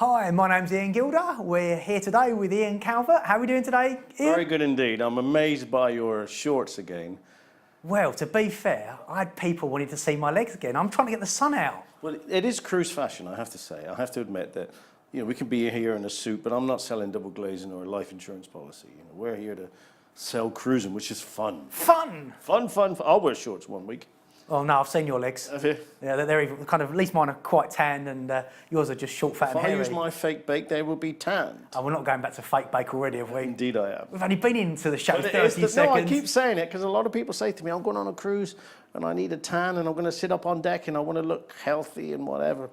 Hi, my name's Ian Gilder. We're here today with Ian Calvert. How are we doing today, Ian? Very good indeed. I'm amazed by your shorts again. Well, to be fair, I had people wanting to see my legs again. I'm trying to get the sun out. Well, it is cruise fashion, I have to say. I have to admit that, we can be here in a suit, but I'm not selling double glazing or a life insurance policy. We're here to sell cruising, which is fun. Fun! Fun, fun, fun. I'll wear shorts one week. Oh no, I've seen your legs. Have you? Yeah, they're even kind of, at least mine are quite tanned and yours are just short, fat and hairy. If I use my fake bake, they will be tanned. Oh, we're not going back to fake bake already, have we? Indeed I am. We've only been into the show 30 seconds. No, I keep saying it because a lot of people say to me, I'm going on a cruise and I need a tan and I'm going to sit up on deck and I want to look healthy and whatever.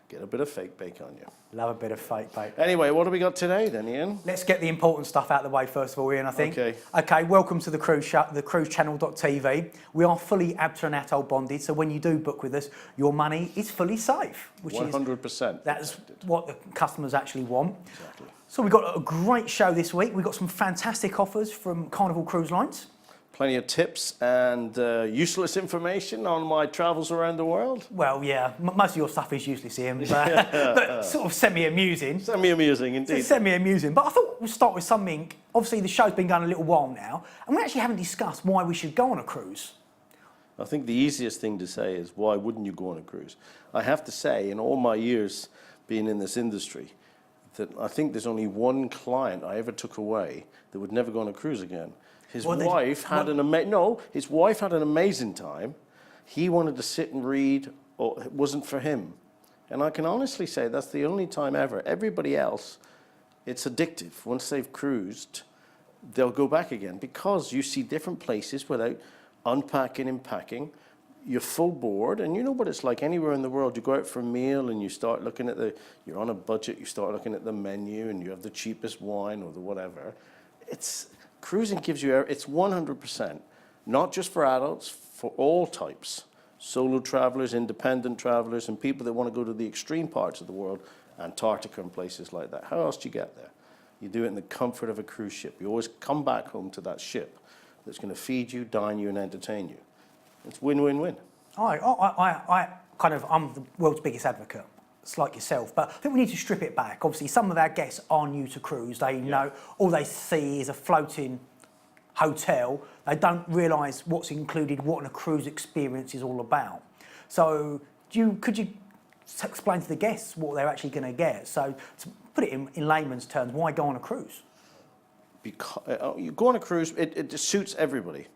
Get a bit of fake bake on you. Love a bit of fake bake. Anyway, what have we got today then, Ian? Let's get the important stuff out of the way first of all, Ian, I think. Okay. Okay, welcome to the cruise show, the cruise Channel.TV. We are fully ABTA and ATOL bonded, so when you do book with us, your money is fully safe. Which 100%. That's what the customers actually want. Exactly. So we've got a great show this week. We've got some fantastic offers from Carnival Cruise Lines. Plenty of tips and useless information on my travels around the world. Well, yeah, most of your stuff is useless, Ian, but sort of semi-amusing. Semi-amusing, indeed. Semi-amusing. But I thought we'd start with something. Obviously, the show's been going a little while now, and we actually haven't discussed why we should go on a cruise. I think the easiest thing to say is, why wouldn't you go on a cruise? I have to say, in all my years being in this industry, that I think there's only one client I ever took away that would never go on a cruise again. His wife had an amazing time. He wanted to sit and read, or it wasn't for him. And I can honestly say that's the only time ever. Everybody else, it's addictive. Once they've cruised, they'll go back again because you see different places without unpacking and packing. You're full board, and you know what it's like anywhere in the world. You go out for a meal and you start looking at you're on a budget, you start looking at the menu and you have the cheapest wine or the whatever. Cruising gives you, it's 100%, not just for adults, for all types. Solo travelers, independent travelers, and people that want to go to the extreme parts of the world, Antarctica and places like that. How else do you get there? You do it in the comfort of a cruise ship. You always come back home to that ship that's going to feed you, dine you, and entertain you. It's win-win-win. I'm the world's biggest advocate. It's like yourself, but I think we need to strip it back. Obviously, some of our guests are new to cruise. They know all they see is a floating hotel. They don't realise what's included, what a cruise experience is all about. So, could you explain to the guests what they're actually going to get? So, to put it in layman's terms, why go on a cruise? Because you go on a cruise, it just suits everybody.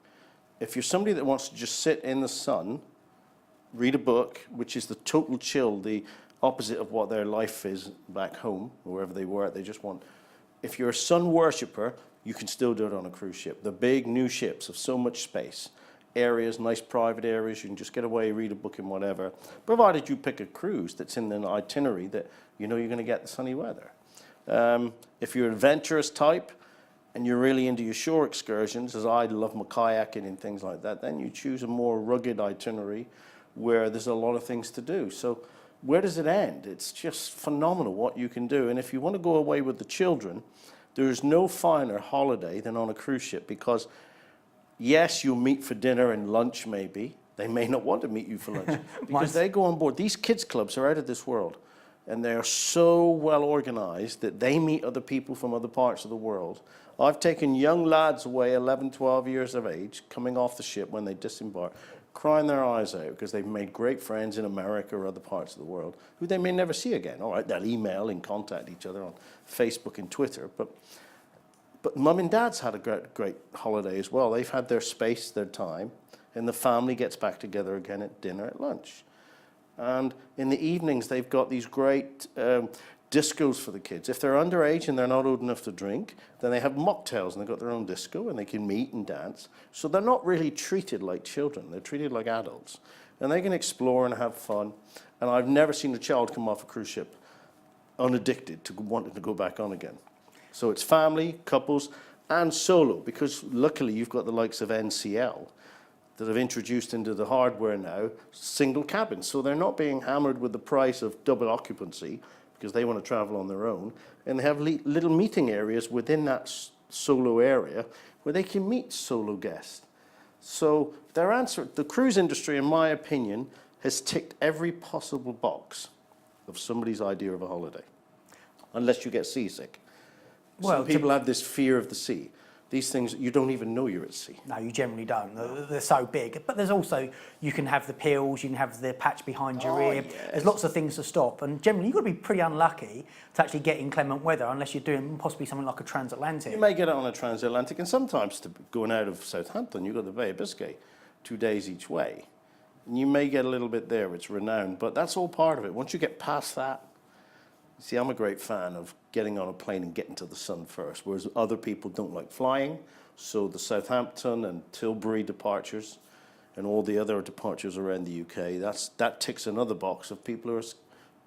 If you're somebody that wants to just sit in the sun, read a book, which is the total chill, the opposite of what their life is back home, or wherever they were, if you're a sun worshipper, you can still do it on a cruise ship. The big new ships have so much space, areas, nice private areas, you can just get away, read a book and whatever, provided you pick a cruise that's in an itinerary that you know you're going to get the sunny weather. If you're an adventurous type, and you're really into your shore excursions, as I love my kayaking and things like that, then you choose a more rugged itinerary where there's a lot of things to do. So where does it end? It's just phenomenal what you can do. And if you want to go away with the children, there's no finer holiday than on a cruise ship because, yes, you'll meet for dinner and lunch maybe. They may not want to meet you for lunch because they go on board. These kids clubs are out of this world. And they're so well organized that they meet other people from other parts of the world. I've taken young lads away, 11, 12 years of age, coming off the ship when they disembark, crying their eyes out because they've made great friends in America or other parts of the world who they may never see again. All right, they'll email and contact each other on Facebook and Twitter, but mum and dad's had a great holiday as well. They've had their space, their time, and the family gets back together again at dinner, at lunch. And in the evenings, they've got these great discos for the kids. If they're underage and they're not old enough to drink, then they have mocktails and they've got their own disco and they can meet and dance. So they're not really treated like children. They're treated like adults. And they can explore and have fun. And I've never seen a child come off a cruise ship unaddicted to wanting to go back on again. So it's family, couples, and solo, because luckily you've got the likes of NCL that have introduced into the hardware now single cabins. So they're not being hammered with the price of double occupancy because they want to travel on their own. And they have little meeting areas within that solo area where they can meet solo guests. So the cruise industry, in my opinion, has ticked every possible box of somebody's idea of a holiday. unless you get seasick. Well, Some people have this fear of the sea. These things, you don't even know you're at sea. No, you generally don't. They're so big. But there's also, you can have the pills, you can have the patch behind your ear. Yes. There's lots of things to stop. And generally, you've got to be pretty unlucky to actually get inclement weather unless you're doing possibly something like a transatlantic. You may get it on a transatlantic, and sometimes going out of Southampton, you've got the Bay of Biscay, 2 days each way. And you may get a little bit there, it's renowned, but that's all part of it. Once you get past that, see, I'm a great fan of getting on a plane and getting to the sun first, whereas other people don't like flying. So the Southampton and Tilbury departures and all the other departures around the UK, that ticks another box of people who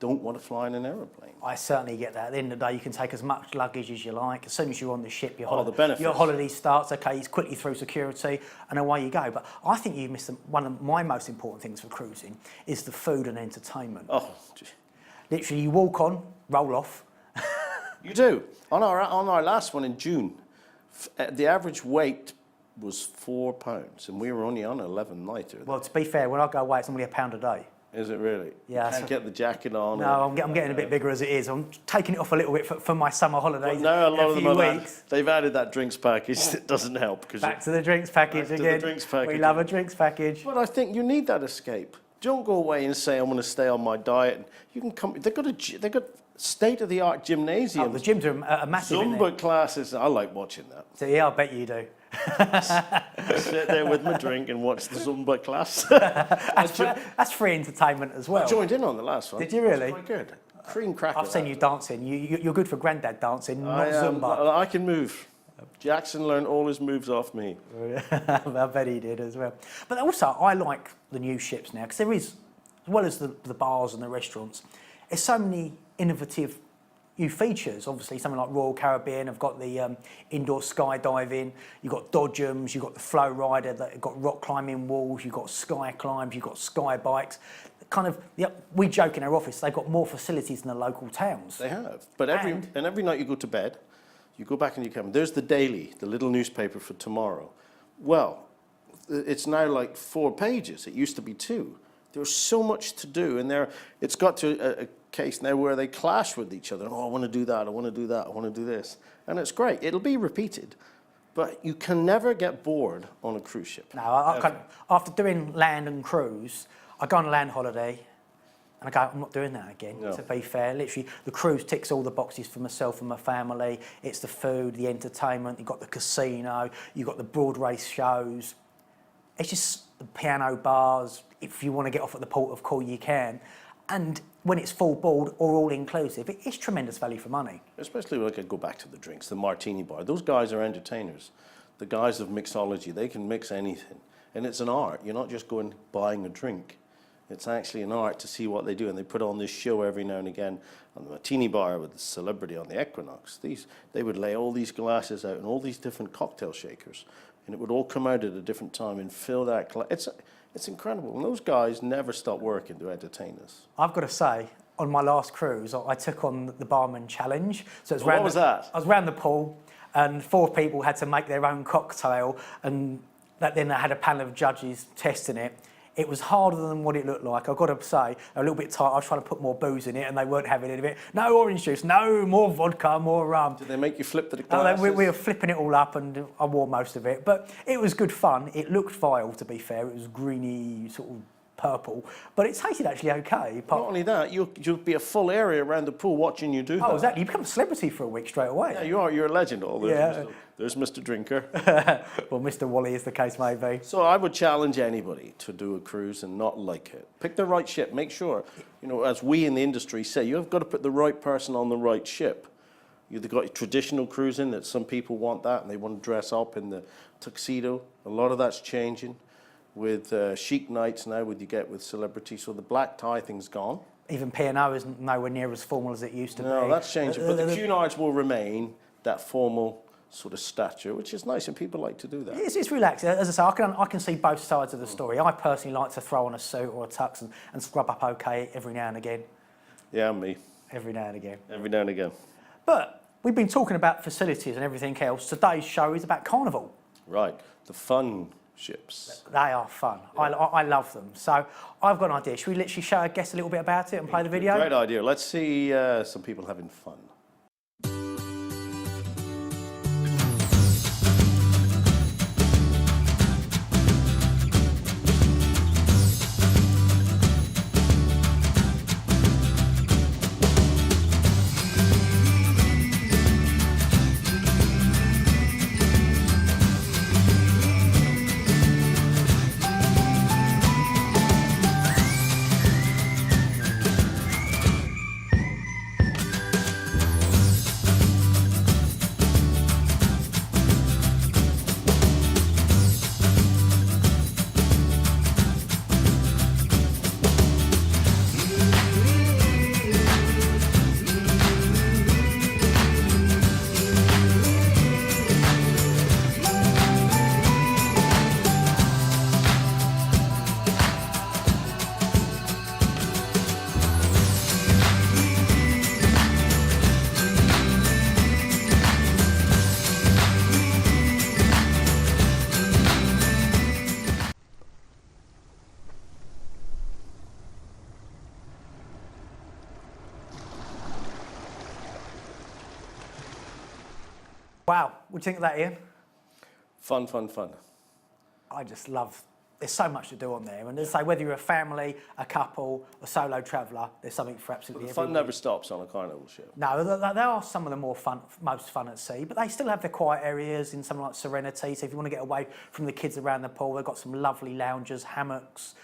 don't want to fly in an aeroplane. I certainly get that. At the end of the day, you can take as much luggage as you like. As soon as you're on the ship, your holiday starts, okay, it's quickly through security, and away you go. But I think you missed one of my most important things for cruising is the food and entertainment. Oh, gee. Literally, you walk on, roll off. You do. On our last one in June, the average weight was £4, and we were only on an 11-nighter. Well, to be fair, when I go away, it's only £1 a day. Is it really? Yeah. You can't get the jacket on. No, I'm getting a bit bigger as it is. I'm taking it off a little bit for my summer holidays. Well, now a lot of them weeks. They've added that drinks package that doesn't help. Back to the drinks package again. The drinks package. We love a drinks package. But I think you need that escape. Don't go away and say, I'm going to stay on my diet. You can come. They've got state-of-the-art gymnasium. Oh, the gyms are massive. Zumba classes. I like watching that. So yeah, I bet you do. I sit there with my drink and watch the Zumba class. That's free entertainment as well. I joined in on the last one. Did you really? Quite good. Cream cracker. I've seen you dancing. You're good for granddad dancing, not Zumba. I can move. Jackson learned all his moves off me. I bet he did as well. But also, I like the new ships now because there is, as well as the bars and the restaurants, there's so many innovative new features. Obviously, something like Royal Caribbean have got the indoor skydiving. You've got Dodgems. You've got the Flow Rider. That got rock climbing walls. You've got sky climbs. You've got sky bikes. Kind of, we joke in our office. They've got more facilities than the local towns. They have. But every night you go to bed, you go back and you come. There's the Daily, the little newspaper for tomorrow. Well, it's now like 4 pages. It used to be 2. There's so much to do, and it's got to a case now where they clash with each other. Oh, I want to do that. I want to do that. I want to do this, and it's great. It'll be repeated, but you can never get bored on a cruise ship. No, after doing land and cruise, I go on a land holiday. And I go, I'm not doing that again, to be fair. Literally, the cruise ticks all the boxes for myself and my family. It's the food, the entertainment, you've got the casino, you've got the broad race shows. It's just the piano bars. If you want to get off at the port of call, you can. And when it's full board or all inclusive, it's tremendous value for money. Especially when I go back to the drinks, the martini bar. Those guys are entertainers. The guys of mixology, they can mix anything. And it's an art. You're not just going buying a drink. It's actually an art to see what they do, and they put on this show every now and again on the martini bar with the celebrity on the Equinox. They would lay all these glasses out and all these different cocktail shakers, and it would all come out at a different time and fill that glass. It's incredible, and those guys never stop working to entertain us. I've got to say, on my last cruise, I took on the barman challenge. So what was that? I was around the pool, and 4 people had to make their own cocktail, and then I had a panel of judges testing it. It was harder than what it looked like. I've got to say, a little bit tight. I was trying to put more booze in it, and they weren't having any of it. No orange juice, no more vodka, more rum. Did they make you flip the glasses? We were flipping it all up, and I wore most of it. But it was good fun. It looked vile, to be fair. It was greeny, sort of purple, but it tasted actually okay. Not only that, you'll be a full area around the pool watching you do that. Oh, exactly. You become a celebrity for a week straight away. Yeah, you are. You're a legend. There's Mr. Drinker. Well, Mr. Wally, as the case may be. So I would challenge anybody to do a cruise and not like it. Pick the right ship. Make sure, as we in the industry say, you've got to put the right person on the right ship. You've got traditional cruising that some people want that and they want to dress up in the tuxedo. A lot of that's changing with chic nights now with celebrities. So the black tie thing's gone. Even P&O isn't nowhere near as formal as it used to be. No, that's changing. But the Cunards will remain that formal sort of stature, which is nice, and people like to do that. It's relaxed. As I say, I can see both sides of the story. I personally like to throw on a suit or a tux and scrub up okay every now and again. Yeah, me. Every now and again. Every now and again. But we've been talking about facilities and everything else. Today's show is about Carnival. Right, the fun ships. They are fun. Yeah. I love them. So I've got an idea. Should we literally show our guests a little bit about it and play the video? Great idea. Let's see some people having fun. Wow, what do you think of that, Ian? Fun, fun, fun. I just love, there's so much to do on there. And as I say, whether you're a family, a couple, a solo traveller, there's something for absolutely The fun everybody. never stops on a carnival ship. No, there are some of the most fun at sea, but they still have their quiet areas in something like Serenity. So if you want to get away from the kids around the pool, they've got some lovely lounges, hammocks,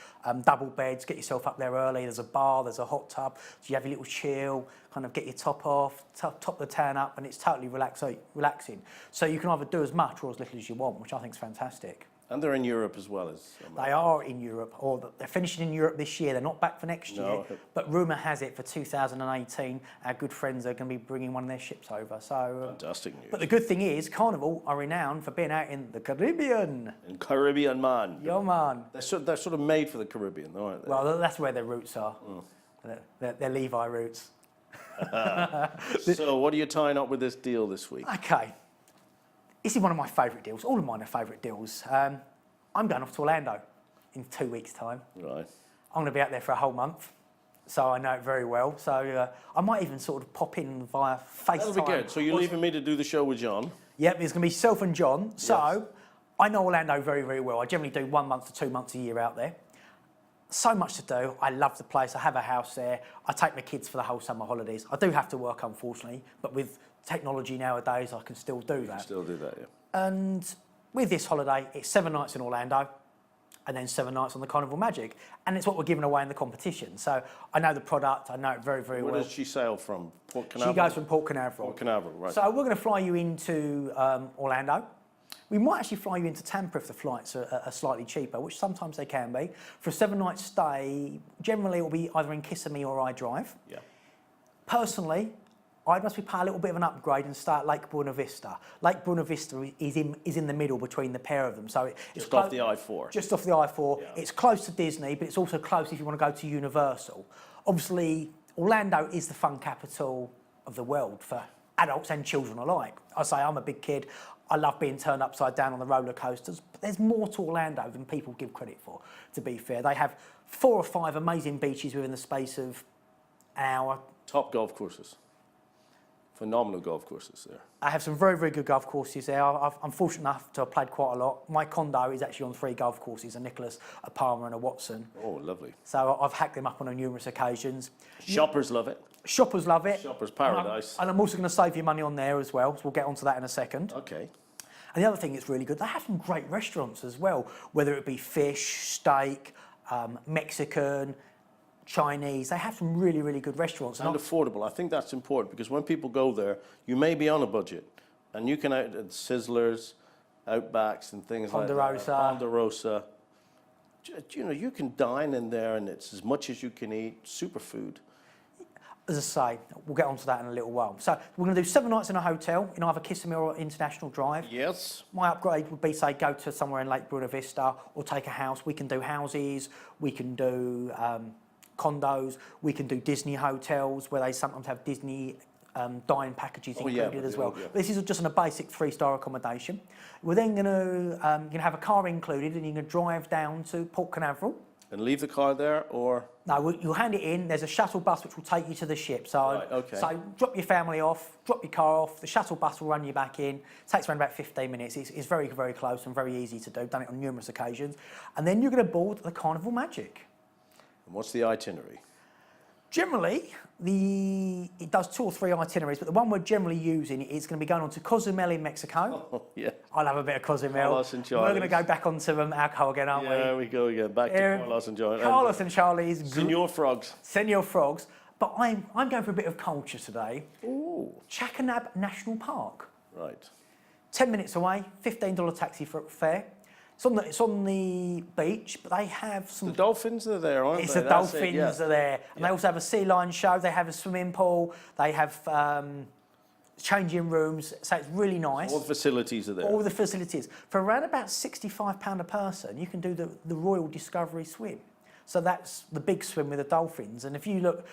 double beds. Get yourself up there early. There's a bar, there's a hot tub, so you have your little chill, kind of get your top off, top the tan up, and it's totally relaxing. So you can either do as much or as little as you want, which I think is fantastic. And they're in Europe as well as. They are in Europe, or they're finishing in Europe this year. They're not back for next year, but rumour has it for 2018, our good friends are going to be bringing one of their ships over. So fantastic news. But the good thing is, Carnival are renowned for being out in the Caribbean. In Caribbean, man. Yo, man. They're sort of made for the Caribbean, though, aren't they? Well, that's where their roots are. They're Levi roots. So what are you tying up with this deal this week? Okay. This is one of my favourite deals. All of mine are favourite deals. I'm going off to Orlando in 2 weeks' time. Right. I'm going to be out there for a whole month, so I know it very well. So I might even sort of pop in via FaceTime. That'll be good. So you're leaving me to do the show with John? Yep, it's going to be self and John. So Yes. I know Orlando very, very well. I generally do 1 month to 2 months a year out there. So much to do. I love the place. I have a house there. I take my kids for the whole summer holidays. I do have to work, unfortunately, but with technology nowadays, I can still do that. Still do that, yeah. And with this holiday, it's 7 nights in Orlando and then 7 nights on the Carnival Magic. And it's what we're giving away in the competition. So I know the product. I know it very, very well. Where does she sail from? Port Canaveral? She goes from Port Canaveral. Port Canaveral, right. So we're going to fly you into Orlando. We might actually fly you into Tampa if the flights are slightly cheaper, which sometimes they can be. For a 7-night stay, generally it will be either in Kissimmee or iDrive. Yeah. Personally, I'd must be pay a little bit of an upgrade and start Lake Buena Vista. Lake Buena Vista is in the middle between the pair of them. So it's Just off the I-4. Just off the I-4. Yeah. It's close to Disney, but it's also close if you want to go to Universal. Obviously, Orlando is the fun capital of the world for adults and children alike. I say I'm a big kid. I love being turned upside down on the roller coasters, but there's more to Orlando than people give credit for, to be fair. They have 4 or 5 amazing beaches within the space of an hour. Top golf courses. Phenomenal golf courses there. I have some very, very good golf courses there. I'm fortunate enough to have played quite a lot. My condo is actually on 3 golf courses, a Nicholas, a Palmer and a Watson. Oh, lovely. So I've hacked them up on numerous occasions. Shoppers love it. Shoppers love it. Shoppers paradise. And I'm also going to save you money on there as well, so we'll get onto that in a second. Okay. And the other thing that's really good, they have some great restaurants as well, whether it be fish, steak, Mexican, Chinese. They have some really, really good restaurants. And affordable. I think that's important because when people go there, you may be on a budget and you can out at Sizzlers, Outbacks and things like that. Ponderosa. You know, you can dine in there and it's as much as you can eat, superfood. As I say, we'll get onto that in a little while. So we're going to do 7 nights in a hotel in either Kissimmee or International Drive. Yes. My upgrade would be, say, go to somewhere in Lake Buena Vista or take a house. We can do houses, we can do condos, we can do Disney hotels where they sometimes have Disney dining packages included as well. Yeah. This is just on a basic 3-star accommodation. We're then going to have a car included and you're going to drive down to Port Canaveral. And leave the car there or? No, you'll hand it in. There's a shuttle bus which will take you to the ship. So, right, okay. So drop your family off, drop your car off. The shuttle bus will run you back in. It takes around about 15 minutes. It's very, very close and very easy to do. Done it on numerous occasions. And then you're going to board the Carnival Magic. And what's the itinerary? Generally, it does 2 or 3 itineraries, but the one we're generally using is going to be going on to Cozumel in Mexico. Oh, yeah. I love a bit of Cozumel. Carlos and We're going to Charlie's. go back onto alcohol again, aren't we? Yeah, we go again. Back to Carlos and John. Carlos and Charlie's. Senor Frogs. Senor Frogs. But I'm going for a bit of culture today. Ooh. Chakanab National Park. Right. 10 minutes away, $15 taxi fare. It's on the beach, but they have some... The dolphins are there, aren't It's they? the dolphins are there. And Yeah. they also have a sea lion show. They have a swimming pool. They have changing rooms. So it's really nice. All the facilities are there. All the facilities. For around about £65 a person, you can do the Royal Discovery swim. So that's the big swim with the dolphins. And if you look...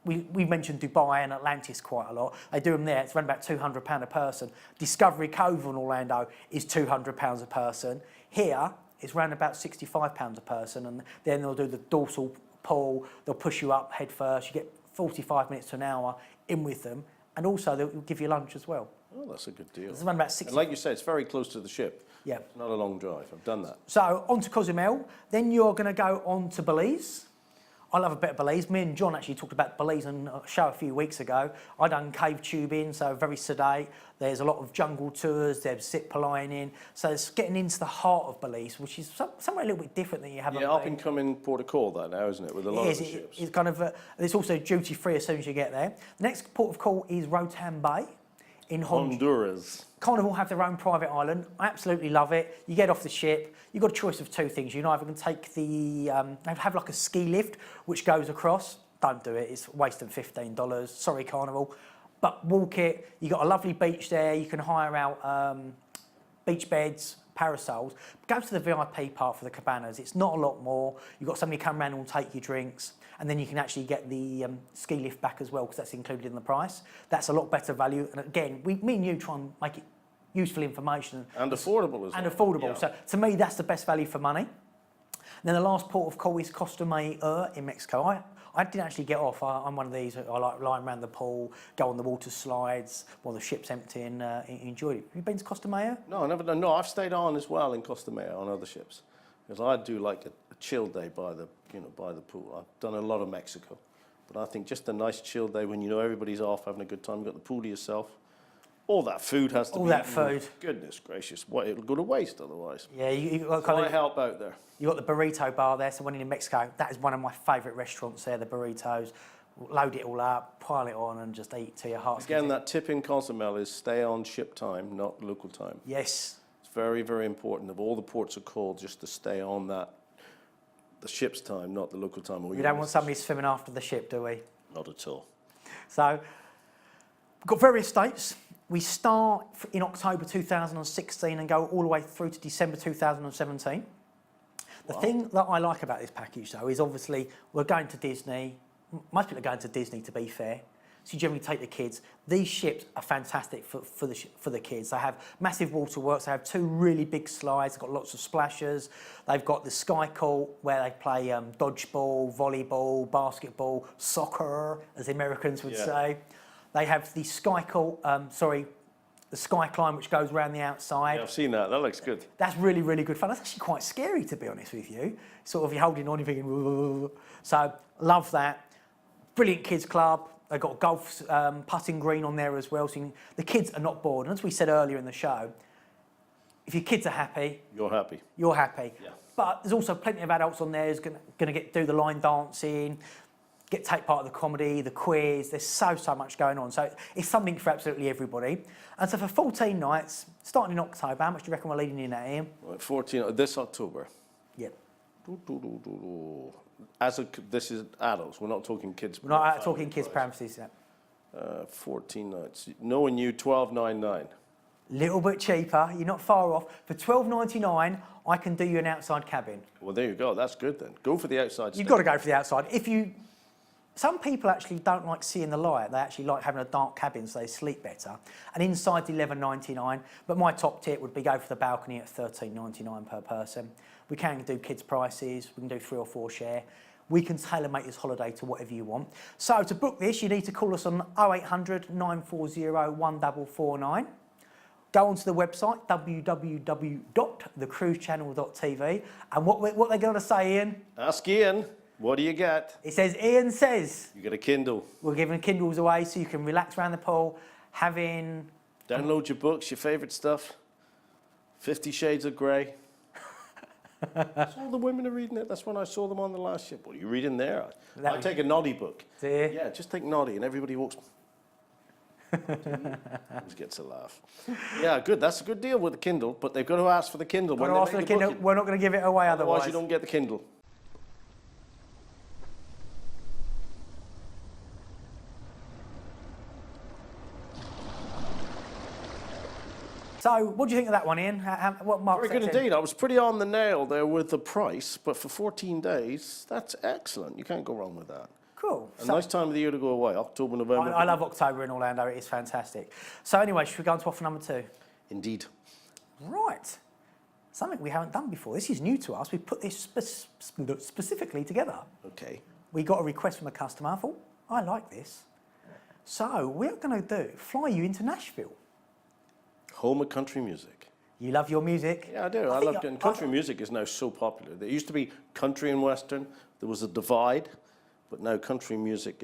We mentioned Dubai and Atlantis quite a lot. They do them there. It's around about £200 a person. Discovery Cove in Orlando is £200 a person. Here, it's around about £65 a person. And then they'll do the dorsal pull. They'll push you up head first. You get 45 minutes to an hour in with them. And also, they'll give you lunch as well. Oh, that's a good deal. It's around about 60. And like you say, it's very close to the ship. Yeah. It's not a long drive. I've done that. So on to Cozumel, then you're going to go on to Belize. I love a bit of Belize. Me and John actually talked about Belize on a show a few weeks ago. I done cave tubing, so very sedate. There's a lot of jungle tours, there's zip lining. So it's getting into the heart of Belize, which is somewhere a little bit different than you haven't Yeah, up and coming Port of Call that now, isn't it? With a lot of the ships. It's kind of, it's also duty free as soon as you get there. The next port of call is Roatan Bay in Honduras. Carnival have their own private island. I absolutely love it. You get off the ship, you've got a choice of two things. You either can take the, they have like a ski lift which goes across. Don't do it, it's a waste of $15. Sorry, Carnival. But walk it, you've got a lovely beach there. You can hire out beach beds, parasols. Go to the VIP part for the cabanas. It's not a lot more. You've got somebody come around and will take your drinks. And then you can actually get the ski lift back as well because that's included in the price. That's a lot better value. And again, me and you try and make it useful information. And affordable as well. And affordable. Yeah. So to me, that's the best value for money. And then the last port of call is Costa Mayor in Mexico. I didn't actually get off. I'm one of these. I like lying around the pool, go on the water slides while the ship's empty and enjoyed it. Have you been to Costa Mayor? No, I never done. No, I've stayed on as well in Costa Mayor on other ships. Because I do like a chill day by the, by the pool. I've done a lot of Mexico. But I think just a nice chill day when you know everybody's off having a good time. You've got the pool to yourself. All that food has to be All that eaten. food. Goodness gracious. What, it'll go to waste otherwise. Yeah, you got So I help out there. You got the burrito bar there, so when you're in Mexico, that is one of my favourite restaurants there, the burritos. Load it all up, pile it on and just eat to your heart's Again, content. that tip in Cozumel is stay on ship time, not local time. Yes. It's very, very important. Of all the ports of call, just to stay on that, the ship's time, not the local time. We don't want somebody swimming after the ship, do we? Not at all. So, we've got various dates. We start in October 2016 and go all the way through to December 2017. The thing that I like about this package, though, is obviously we're going to Disney. Most people are going to Disney, to be fair. So you generally take the kids. These ships are fantastic for the kids. They have massive waterworks. They have two really big slides. They've got lots of splashers. They've got the Sky Court where they play dodgeball, volleyball, basketball, soccer, as the Americans would say. They have the Sky Court, the Sky Climb, which goes around the outside. Yeah, I've seen that. That looks good. That's really, really good fun. That's actually quite scary, to be honest with you. Sort of you're holding on, you're thinking, whoa. So love that. Brilliant kids club. They've got golf putting green on there as well. So the kids are not bored. And as we said earlier in the show, if your kids are happy, You're happy. you're happy. Yeah. But there's also plenty of adults on there who's going to do the line dancing, take part of the comedy, the quiz. There's so much going on. So it's something for absolutely everybody. And so for 14 nights, starting in October, how much do you reckon we're leading in at, Ian? Right, 14, this October. Yep. This is adults. We're not talking kids. We're not talking kids' premises yet. 14 nights. Knowing you, 12.99. Little bit cheaper. You're not far off. For $12.99, I can do you an outside cabin. Well, there you go. That's good then. Go for the outside. You've got to go for the outside. Some people actually don't like seeing the light. They actually like having a dark cabin so they sleep better. And inside the $11.99. But my top tip would be go for the balcony at $13.99 per person. We can do kids' prices. We can do 3 or 4 share. We can tailor-make this holiday to whatever you want. So to book this, you need to call us on 0800 940 1449. Go onto the website, www.thecruisechannel.tv. And what they're going to say, Ian? Ask Ian. What do you get? It says, Ian says. You get a Kindle. We're giving Kindles away so you can relax around the pool, having... Download your books, your favourite stuff. 50 Shades of Grey. All the women are reading it. That's when I saw them on the last ship. What are you reading there? I take a Noddy book. Do you? Yeah, just take Noddy and everybody walks... Always gets a laugh. Yeah, good. That's a good deal with the Kindle, but they've got to ask for the Kindle. We're not going to give it away Otherwise you don't get the Kindle. So, what do you think of that one, Ian? What marks Very good that in? indeed. I was pretty on the nail there with the price, but for 14 days, that's excellent. You can't go wrong with that. Cool. A nice time of the year to go away, October, November. I love October in Orlando. It is fantastic. So anyway, should we go on to offer number 2? Indeed. Right. Something we haven't done before. This is new to us. We put this specifically together. Okay. We got a request from a customer. I thought, I like this. So we're going to fly you into Nashville. Home of country music. You love your music? Yeah, I do. I love it. Country music is now so popular. There used to be country and western. There was a divide, but now country music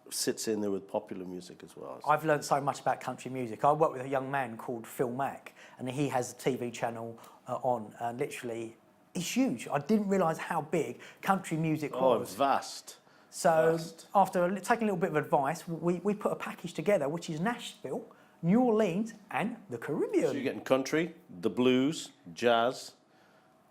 sits in there with popular music as well. I've learned so much about country music. I work with a young man called Phil Mack, and he has a TV channel on, and literally, it's huge. I didn't realise how big country music was. Oh, vast. So Vast. after taking a little bit of advice, we put a package together, which is Nashville, New Orleans, and the Caribbean. So you're getting country, the blues, jazz,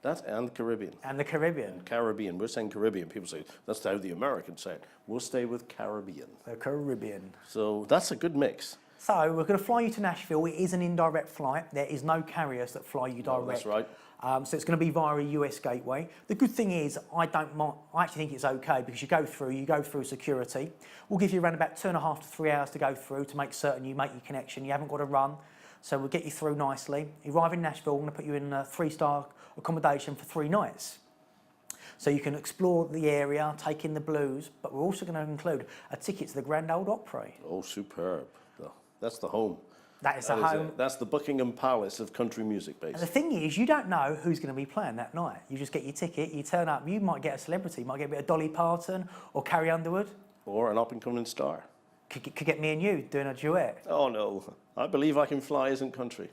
and the Caribbean. And the Caribbean. And Caribbean. We're saying Caribbean. People say that's how the Americans say it. We'll stay with Caribbean. The Caribbean. So that's a good mix. So we're going to fly you to Nashville. It is an indirect flight. There is no carriers that fly you direct. No, that's right. So it's going to be via a US gateway. The good thing is, I actually think it's okay because you go through security. We'll give you around about 2.5 to 3 hours to go through to make certain you make your connection. You haven't got to run. So we'll get you through nicely. You arrive in Nashville, we're going to put you in a 3-star accommodation for 3 nights. So you can explore the area, take in the blues, but we're also going to include a ticket to the Grand Ole Opry. Oh, superb. That's the home. That is the home. That's the Buckingham Palace of country music, And basically. the thing is, you don't know who's going to be playing that night. You just get your ticket, you turn up, you might get a celebrity, you might get a bit of Dolly Parton or Carrie Underwood. Or an up-and-coming star. Could get me and you doing a duet. Oh, no. I Believe I Can Fly isn't country.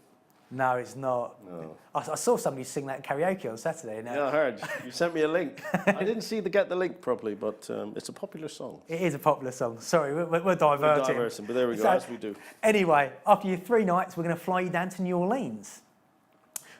No, it's not. No. I saw somebody sing that karaoke on Saturday. And, Yeah, I heard. You sent me a link. I didn't get the link properly, but it's a popular song. It is a popular song. Sorry, we're diverting. We're diverting, but there we go, as we do. Anyway, after your 3 nights, we're going to fly you down to New Orleans.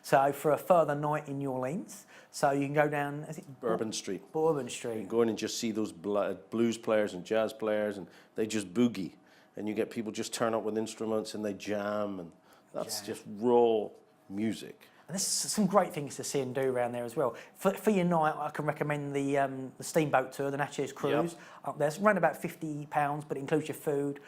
So for a further night in New Orleans, so you can go down, is it Bourbon Street. Bourbon Street. Go in and just see those blues players and jazz players, and they just boogie. And you get people just turn up with instruments and they jam, and that's just raw music. And there's some great things to see and do around there as well. For your night, I can recommend the steamboat tour, the Carnival Cruise up there. It's around about £50, but it includes your food.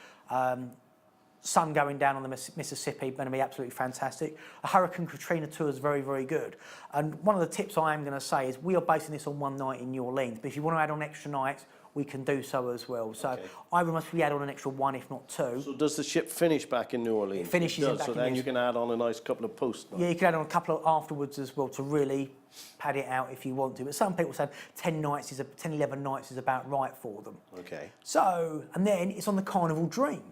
Sun going down on the Mississippi, going to be absolutely fantastic. A Hurricane Katrina tour is very, very good. And one of the tips I am going to say is we are basing this on 1 night in New Orleans, but if you want to add on extra nights, we can do so as well. So I would must add on an extra 1, if not 2. So does the ship finish back in New Orleans? It finishes does, back so in then New you can add on a nice couple of posts. Yeah, you can add on a couple of afterwards as well to really pad it out if you want to. But some people say 10, 11 nights is about right for them. Okay. So, and then it's on the Carnival Dream.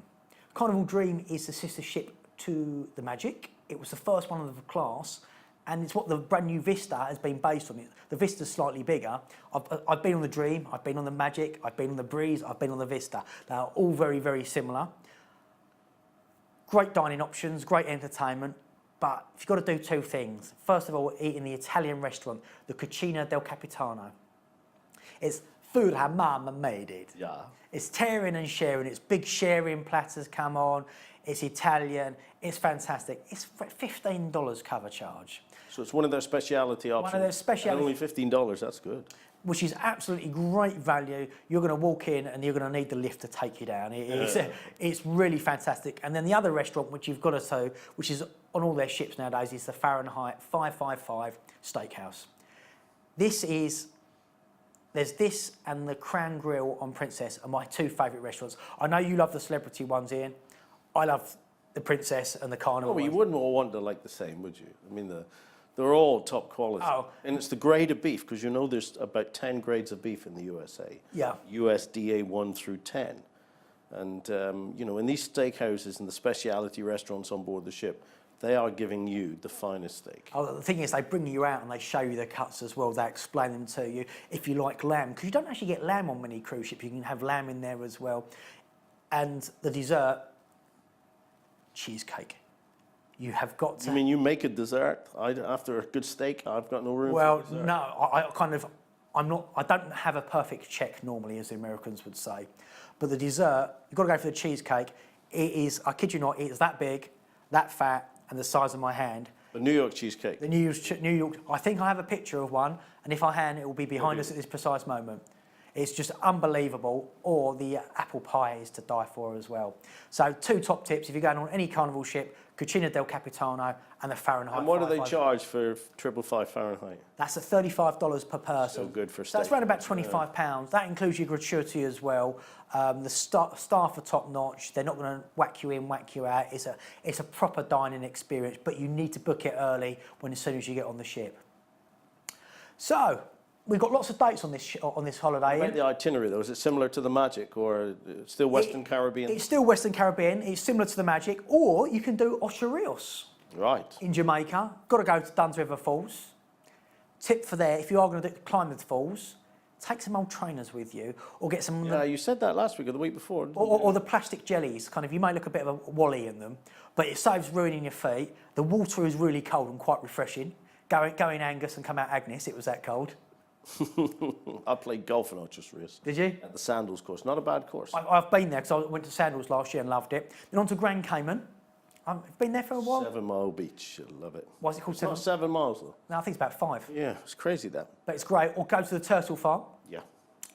Carnival Dream is the sister ship to the Magic. It was the first one of the class, and it's what the brand new Vista has been based on. The Vista's slightly bigger. I've been on the Dream, I've been on the Magic, I've been on the Breeze, I've been on the Vista. They are all very, very similar. Great dining options, great entertainment, but you've got to do 2 things. First of all, eat in the Italian restaurant, the Cucina del Capitano. It's food how mama made it. Yeah. It's tearing and sharing. It's big sharing platters come on. It's Italian. It's fantastic. It's $15 cover charge. So it's one of their speciality options. One of their speciality. And only $15, that's good. Which is absolutely great value. You're going to walk in and you're going to need the lift to take you down. It's really fantastic. And then the other restaurant, which you've got to say, which is on all their ships nowadays, is the Fahrenheit 555 Steakhouse. There's this and the Crown Grill on Princess are my 2 favourite restaurants. I know you love the celebrity ones, Ian. I love the Princess and the Carnival Oh, well, you ones. wouldn't all want to like the same, would you? I mean, they're all top quality. Oh. And it's the grade of beef, because you know there's about 10 grades of beef in the USA. Yeah. USDA 1 through 10. And, you know, in these steakhouses and the specialty restaurants on board the ship, they are giving you the finest steak. Oh, the thing is, they bring you out and they show you the cuts as well. They explain them to you. If you like lamb, because you don't actually get lamb on many cruise ships, you can have lamb in there as well. And the dessert, cheesecake. You have got to. You mean you make a dessert after a good steak? I've got no room Well, for dessert. no, I don't have a perfect check normally, as the Americans would say. But the dessert, you've got to go for the cheesecake. It is, I kid you not, it is that big, that fat, and the size of my hand. The New York cheesecake. The New York, I think I have a picture of one, and if I hand, it will be behind us at this precise moment. It's just unbelievable, or the apple pie is to die for as well. So 2 top tips if you're going on any Carnival ship, Cucina del Capitano and the Fahrenheit. And what do they 555. charge for 555 Fahrenheit? That's at $35 per person. So good for So that's around about £25. That includes your gratuity as well. The staff are top notch. They're not going to whack you in, whack you out. It's a proper dining experience, but you need to book it early as soon as you get on the ship. So we've got lots of dates on this holiday. What about the itinerary though? Is it similar to the Magic or still Western Caribbean? It's still Western Caribbean. It's similar to the Magic, or you can do Ocho Rios Right. in Jamaica. Got to go to Duns River Falls. Tip for there, if you are going to climb the falls, take some old trainers with you, or get some. Yeah, you said that last week or the week before. Or the plastic jellies. Kind of, you may look a bit of a wally in them, but it saves ruining your feet. The water is really cold and quite refreshing. Go in Angus and come out Agnes. It was that cold. I played golf in Ocho Rios. Did you? At the Sandals course. Not a bad course. I've been there because I went to Sandals last year and loved it. Then on to Grand Cayman. I've been there for a while. 7 Mile Beach. I love it. Why is it called It's not 7 miles though. No, I think it's about 5. Yeah, it's crazy that. But it's great. Or go to the Turtle Farm. Yeah.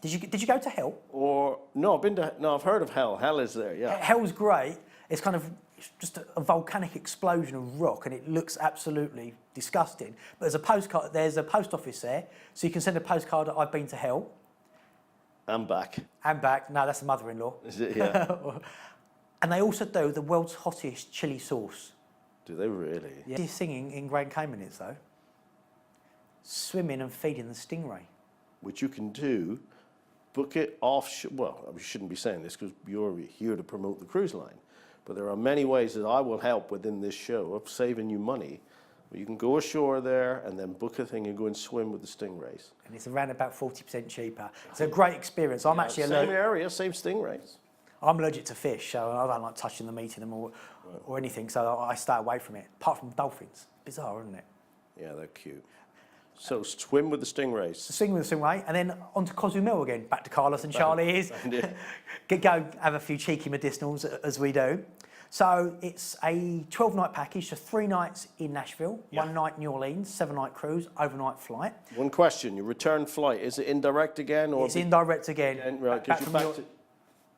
Did you go to Hell? Or no, I've heard of Hell. Hell is there. Yeah. Hell's great. It's kind of just a volcanic explosion of rock, and it looks absolutely disgusting. But there's a post office there, so you can send a postcard that I've been to Hell. And back. And back. No, that's the mother-in-law. Is it? Yeah. And they also do the world's hottest chili sauce. Do they really? Yeah. This singing in Grand Cayman is though. Swimming and feeding the stingray. Which you can do. Book it off. Well, we shouldn't be saying this because you're here to promote the cruise line. But there are many ways that I will help within this show of saving you money. You can go ashore there and then book a thing and go and swim with the stingrays. And it's around about 40% cheaper. It's a great experience. I'm actually same area, same stingrays. I'm allergic to fish, so I don't like touching them, eating them, or anything. So I stay away from it. Apart from dolphins, bizarre, isn't it? Yeah, they're cute. So swim with the stingrays. Swim with the stingray, and then on to Cozumel again. Back to Carlos and Charlie. Go have a few cheeky medicinals as we do. So it's a 12-night package, so 3 nights in Nashville, 1 night New Orleans, 7-night cruise, overnight flight. One question: your return flight, is it indirect again, or it's indirect again? Right, because you're back to.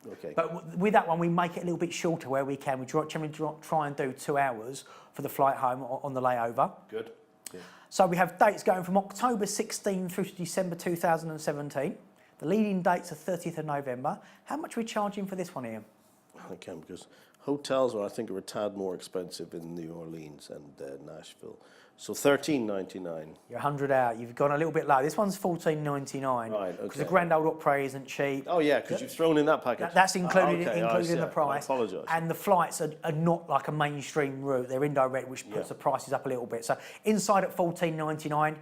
Okay. But with that one, we make it a little bit shorter where we can. We generally try and do 2 hours for the flight home on the layover. Good. Yeah. So we have dates going from October 16 through to December 2017. The leading dates are 30th of November. How much are we charging for this one, Ian? I can, because hotels I think are a tad more expensive in New Orleans and Nashville. So $13.99. You're 100 out. You've gone a little bit low. This one's $14.99. Right, okay. Because the Grand Ole Opry isn't cheap. Oh yeah, because you've thrown in that package. That's included, Okay, included in the I price. apologise. And the flights are not like a mainstream route. They're indirect, which puts the prices up a little bit. So inside at $14.99,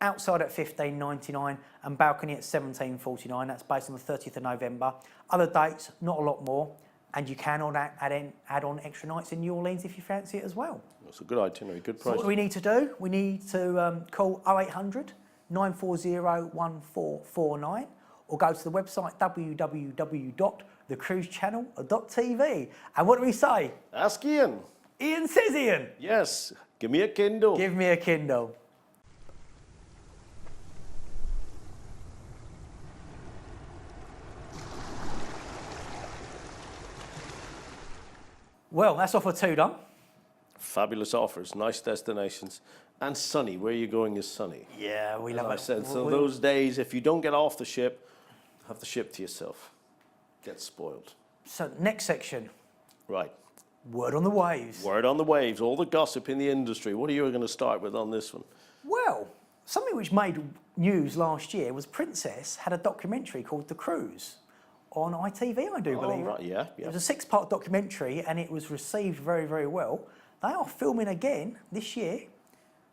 outside at $15.99, and balcony at $17.49. That's based on the 30th of November. Other dates, not a lot more. And you can add on extra nights in New Orleans if you fancy it as well. It's a good itinerary, good So price. what do we need to do? We need to call 0800 940 1449 or go to the website www.thecruisechannel.tv. And what do we say? Ask Ian. Ian says Ian. Yes, give me a Kindle. Give me a Kindle. Well, that's offer 2 done. Fabulous offers, nice destinations, and sunny. Where you're going is sunny. Yeah, we As love I it. said, so those days, if you don't get off the ship, have the ship to yourself. Get spoiled. So next section, Right. word on the waves. Word on the waves, all the gossip in the industry. What are you going to start with on this one? Well, something which made news last year was Princess had a documentary called The Cruise on ITV, I do believe. Oh, right, yeah. It was a 6-part documentary and it was received very, very well. They are filming again this year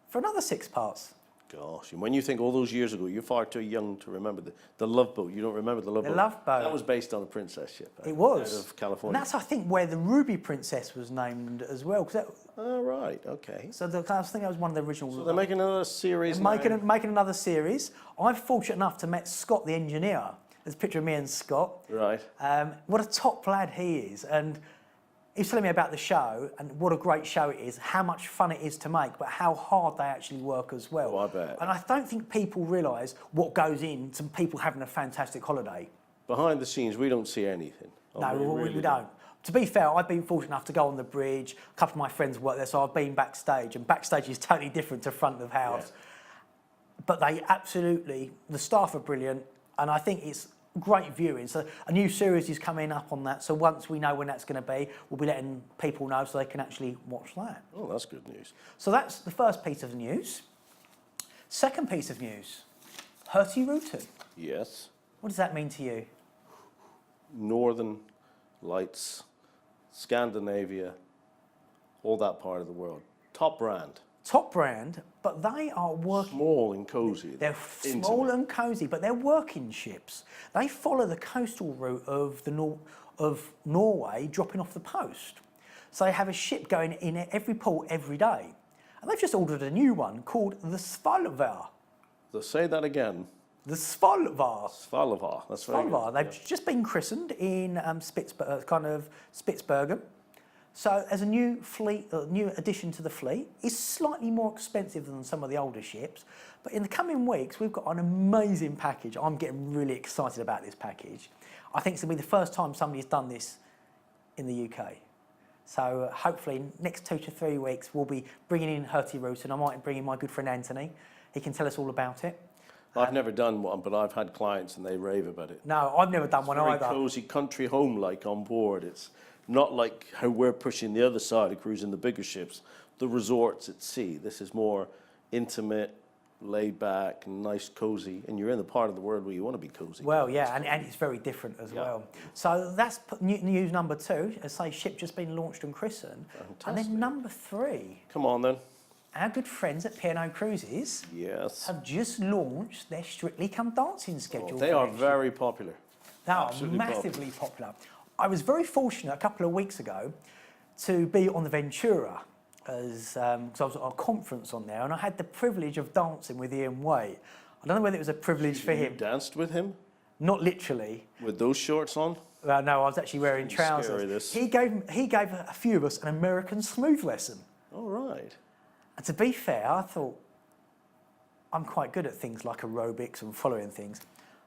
for another 6 parts. Gosh, and when you think all those years ago, you're far too young to remember the Love Boat. You don't remember the Love Boat? The Love Boat. That was based on a princess ship. It was. Out of California. And that's, I think, where the Ruby Princess was named as well. Oh, right, okay. So I think that was one of the original. So they're making another series Making another series. I'm fortunate enough to met Scott, the engineer. There's a picture of me and Scott. Right. What a top lad he is. And he was telling me about the show and what a great show it is, how much fun it is to make, but how hard they actually work as well. Oh, I bet. And I don't think people realise what goes into people having a fantastic holiday. Behind the scenes, we don't see anything. No, We we really don't. To be fair, I've been fortunate enough to go on the bridge. A couple of my friends work there, so I've been backstage, and backstage is totally different to front of house. Yeah. But they absolutely, the staff are brilliant, and I think it's great viewing. So a new series is coming up on that, so once we know when that's going to be, we'll be letting people know so they can actually watch that. Oh, that's good news. So that's the first piece of news. Second piece of news, Hurtigruten. Yes. What does that mean to you? Northern Lights, Scandinavia, all that part of the world. Top brand. Top brand, but they are working... Small and cosy. They're small and cosy, but they're working ships. They follow the coastal route of of Norway, dropping off the coast. So they have a ship going in at every port every day. And they've just ordered a new one called the Svalbard. Say that again. The Svalbard. Svalbard. That's very Svalbard. good. They've just been christened in Spitsbergen. So as a new fleet, new addition to the fleet, it's slightly more expensive than some of the older ships. But in the coming weeks, we've got an amazing package. I'm getting really excited about this package. I think it's going to be the first time somebody's done this in the UK. So hopefully, next 2 to 3 weeks, we'll be bringing in Hurtigruten. I might bring in my good friend Anthony. He can tell us all about it. I've never done one, but I've had clients and they rave about it. No, I've never done one Very either. cosy, country home-like on board. It's not like how we're pushing the other side of cruising the bigger ships, the resorts at sea. This is more intimate, laid back, and nice, cozy, and you're in the part of the world where you want to be cozy. Well, yeah, and it's very different as well. So that's news number 2. As I say, ship just been launched and christened. Fantastic. And then number 3, Come on then. our good friends at P&O Cruises Yes. have just launched their Strictly Come Dancing schedule. They are very popular. They are absolutely massively popular. I was very fortunate a couple of weeks ago to be on the Ventura because I was at a conference on there and I had the privilege of dancing with Ian Way. I don't know whether it was a privilege for You him. danced with him Not literally. with those shorts on? No, I was actually wearing Scary, trousers. this. He gave a few of us an American smooth lesson. All right. And to be fair, I thought I'm quite good at things like aerobics and following things.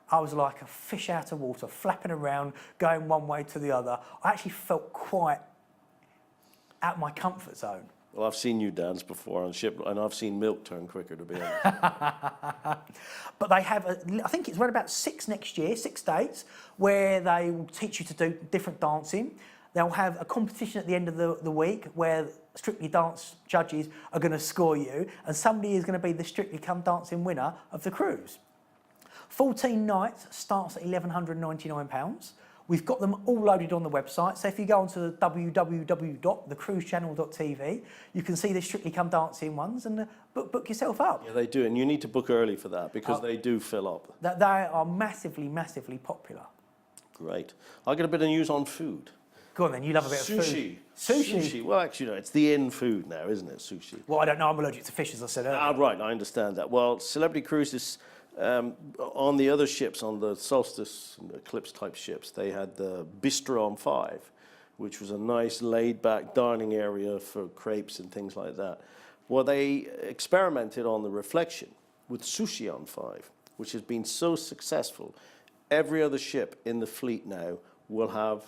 I was like a fish out of water, flapping around, going one way to the other. I actually felt quite out of my comfort zone. Well, I've seen you dance before on ship, and I've seen milk turn quicker, to be honest. But they have, I think it's around about 6 next year, 6 dates, where they will teach you to do different dancing. They'll have a competition at the end of the week where Strictly Dance judges are going to score you, and somebody is going to be the Strictly Come Dancing winner of the cruise. 14 nights starts at £1,199. We've got them all loaded on the website. So if you go onto www.thecruisechannel.tv, you can see the Strictly Come Dancing ones and book yourself up. Yeah, they do, and you need to book early for that because they do fill up. They are massively, massively popular. Great. I got a bit of news on food. Go on then, you love a bit of food. Sushi. Well, actually, no, it's the in food now, isn't it? Sushi. Well, I don't know, I'm allergic to fish, as I said earlier. Ah, right, I understand that. Well, Celebrity Cruises, on the other ships, on the Solstice and Eclipse type ships, they had the Bistro on 5, which was a nice laid-back dining area for crepes and things like that. Well, they experimented on the Reflection with Sushi on 5, which has been so successful. Every other ship in the fleet now will have,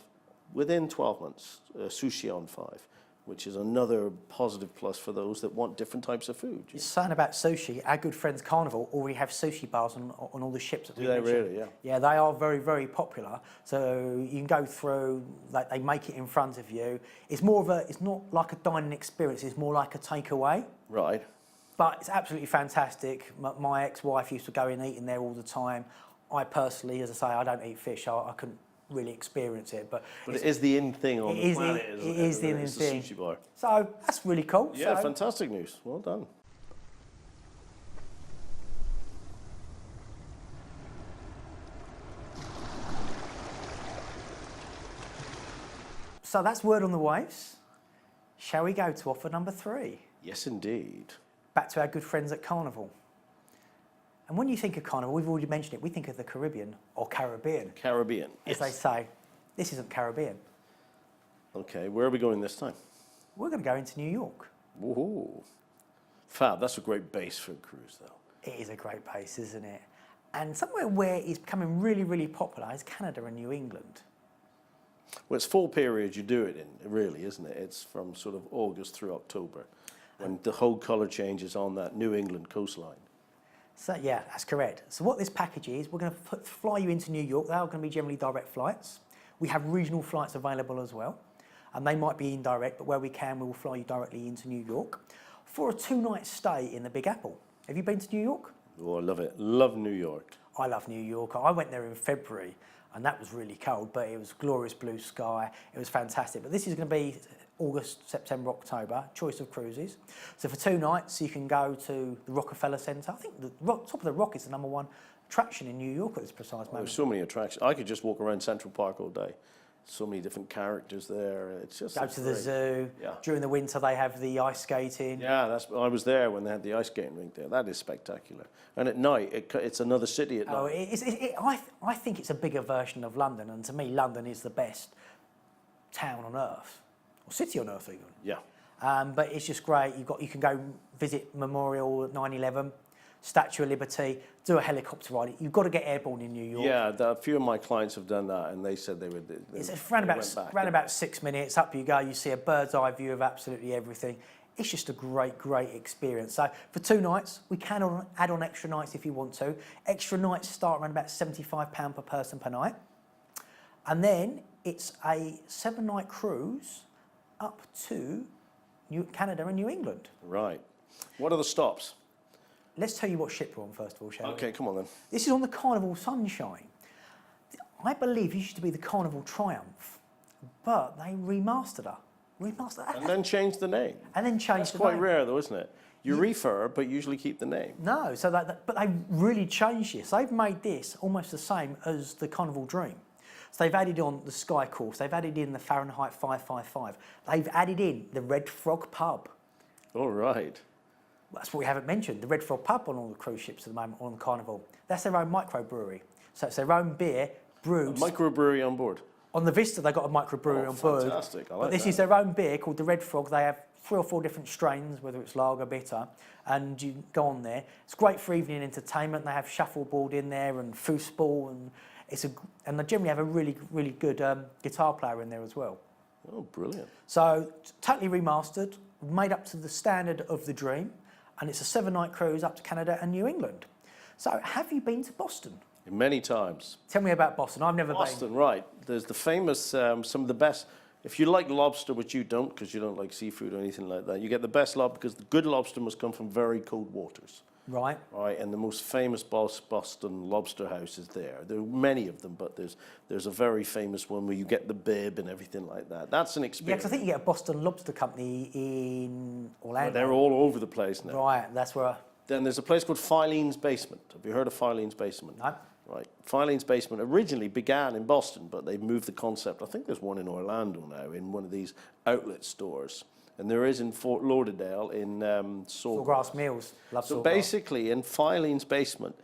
within 12 months, Sushi on 5, which is another positive plus for those that want different types of food. You're saying about sushi, our good friends Carnival already have sushi bars on all the ships that we Do they mentioned. really? Yeah. Yeah, they are very, very popular. So you can go through, like, they make it in front of you. It's more of it's not like a dining experience, it's more like a takeaway. Right. But it's absolutely fantastic. My ex-wife used to go in eating there all the time. I personally, as I say, I don't eat fish. I couldn't really experience it, but it is the in thing on the planet, isn't it? It is the in It's thing. the sushi bar. So that's really cool. Yeah, So, fantastic news. Well done. so that's word on the waves. Shall we go to offer number 3? Yes, indeed. Back to our good friends at Carnival. And when you think of Carnival, we've already mentioned it, we think of the Caribbean or Caribbean. Caribbean. As they say, this isn't Caribbean. Okay, where are we going this time? We're going to go into New York. Woohoo. Fab, that's a great base for a cruise, though. It is a great base, isn't it? And somewhere where it's becoming really, really popular is Canada and New England. Well, it's full period you do it in, really, isn't it? It's from sort of August through October, when the whole colour changes on that New England coastline. So yeah, that's correct. So what this package is, we're going to fly you into New York. They are going to be generally direct flights. We have regional flights available as well, and they might be indirect, but where we can, we will fly you directly into New York for a 2-night stay in the Big Apple. Have you been to New York? Oh, I love it. Love New York. I love New York. I went there in February, and that was really cold, but it was glorious blue sky. It was fantastic. But this is going to be August, September, October, choice of cruises. So for 2 nights, you can go to the Rockefeller Center. I think the top of the Rock is the #1 attraction in New York at this precise moment. There's so many attractions. I could just walk around Central Park all day. So many different characters there. It's just Go to the zoo. Yeah. During the winter, they have the ice skating. Yeah, I was there when they had the ice skating rink there. That is spectacular. And at night, it's another city at night. I think it's a bigger version of London, and to me, London is the best town on earth, or city on earth even. Yeah. But it's just great. You can go visit Memorial at 9/11, Statue of Liberty, do a helicopter ride. You've got to get airborne in New York. Yeah, a few of my clients have done that, and they said they would. It's around about 6 minutes. Up you go. You see a bird's eye view of absolutely everything. It's just a great, great experience. So for 2 nights, we can add on extra nights if you want to. Extra nights start around about £75 per person per night. And then it's a 7-night cruise up to Canada and New England. Right. What are the stops? Let's tell you what ship we're on first of all, shall we? Okay, come on then. This is on the Carnival Sunshine. I believe it used to be the Carnival Triumph, but they remastered her. And then change the name. And then changed That's quite rare though, isn't it? You refurb, but usually keep the name. No, but they really changed this. They've made this almost the same as the Carnival Dream. So they've added on the Sky Course, they've added in the Fahrenheit 555, they've added in the Red Frog Pub. All right. That's what we haven't mentioned, the Red Frog Pub on all the cruise ships at the moment on Carnival. That's their own microbrewery. So it's their own beer brewed. A microbrewery on board. On the Vista, they've got a microbrewery on board. Fantastic. I like but this that. is their own beer called the Red Frog. They have 3 or 4 different strains, whether it's lager, bitter, and you go on there. It's great for evening entertainment. They have shuffleboard in there and foosball, and they generally have a really, really good guitar player in there as well. Oh, brilliant. So totally remastered, made up to the standard of the Dream, and it's a 7-night cruise up to Canada and New England. So have you been to Boston? Many times. Tell me about Boston. I've never been. Boston, right. There's the famous, some of the best, if you like lobster, which you don't because you don't like seafood or anything like that, you get the best lobster because the good lobster must come from very cold waters. Right. Right, and the most famous Boston lobster house is there. There are many of them, but there's a very famous one where you get the bib and everything like that. That's an Yeah, experience. because I think you get a Boston Lobster Company in Orlando. But they're all over the place now. Right, that's where. Then there's a place called Filene's Basement. Have you heard of Filene's Basement? No. Right. Filene's Basement originally began in Boston, but they've moved the concept. I think there's one in Orlando now, in one of these outlet stores. And there is in Fort Lauderdale in Sawgrass Mills. Love So Sawgrass. basically, in Filene's Basement,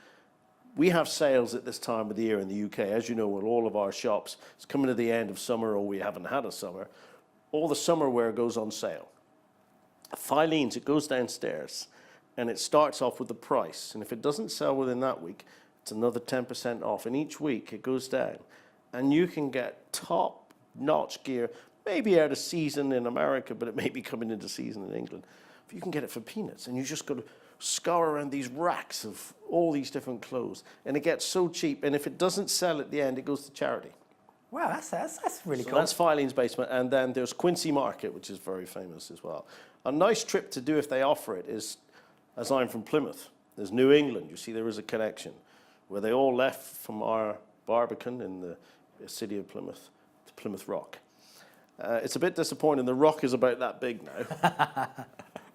we have sales at this time of the year in the UK. As you know, with all of our shops, it's coming to the end of summer or we haven't had a summer. All the summer wear goes on sale. Filene's, it goes downstairs and it starts off with the price. And if it doesn't sell within that week, it's another 10% off. And each week it goes down. And you can get top-notch gear, maybe out of season in America, but it may be coming into season in England. But you can get it for peanuts. And you just got to scour around these racks of all these different clothes. And it gets so cheap. And if it doesn't sell at the end, it goes to charity. Wow, that's really So cool. that's Filene's Basement. And then there's Quincy Market, which is very famous as well. A nice trip to do if they offer it is, as I'm from Plymouth, there's New England. You see, there is a connection where they all left from our Barbican in the city of Plymouth to Plymouth Rock. It's a bit disappointing. The Rock is about that big now.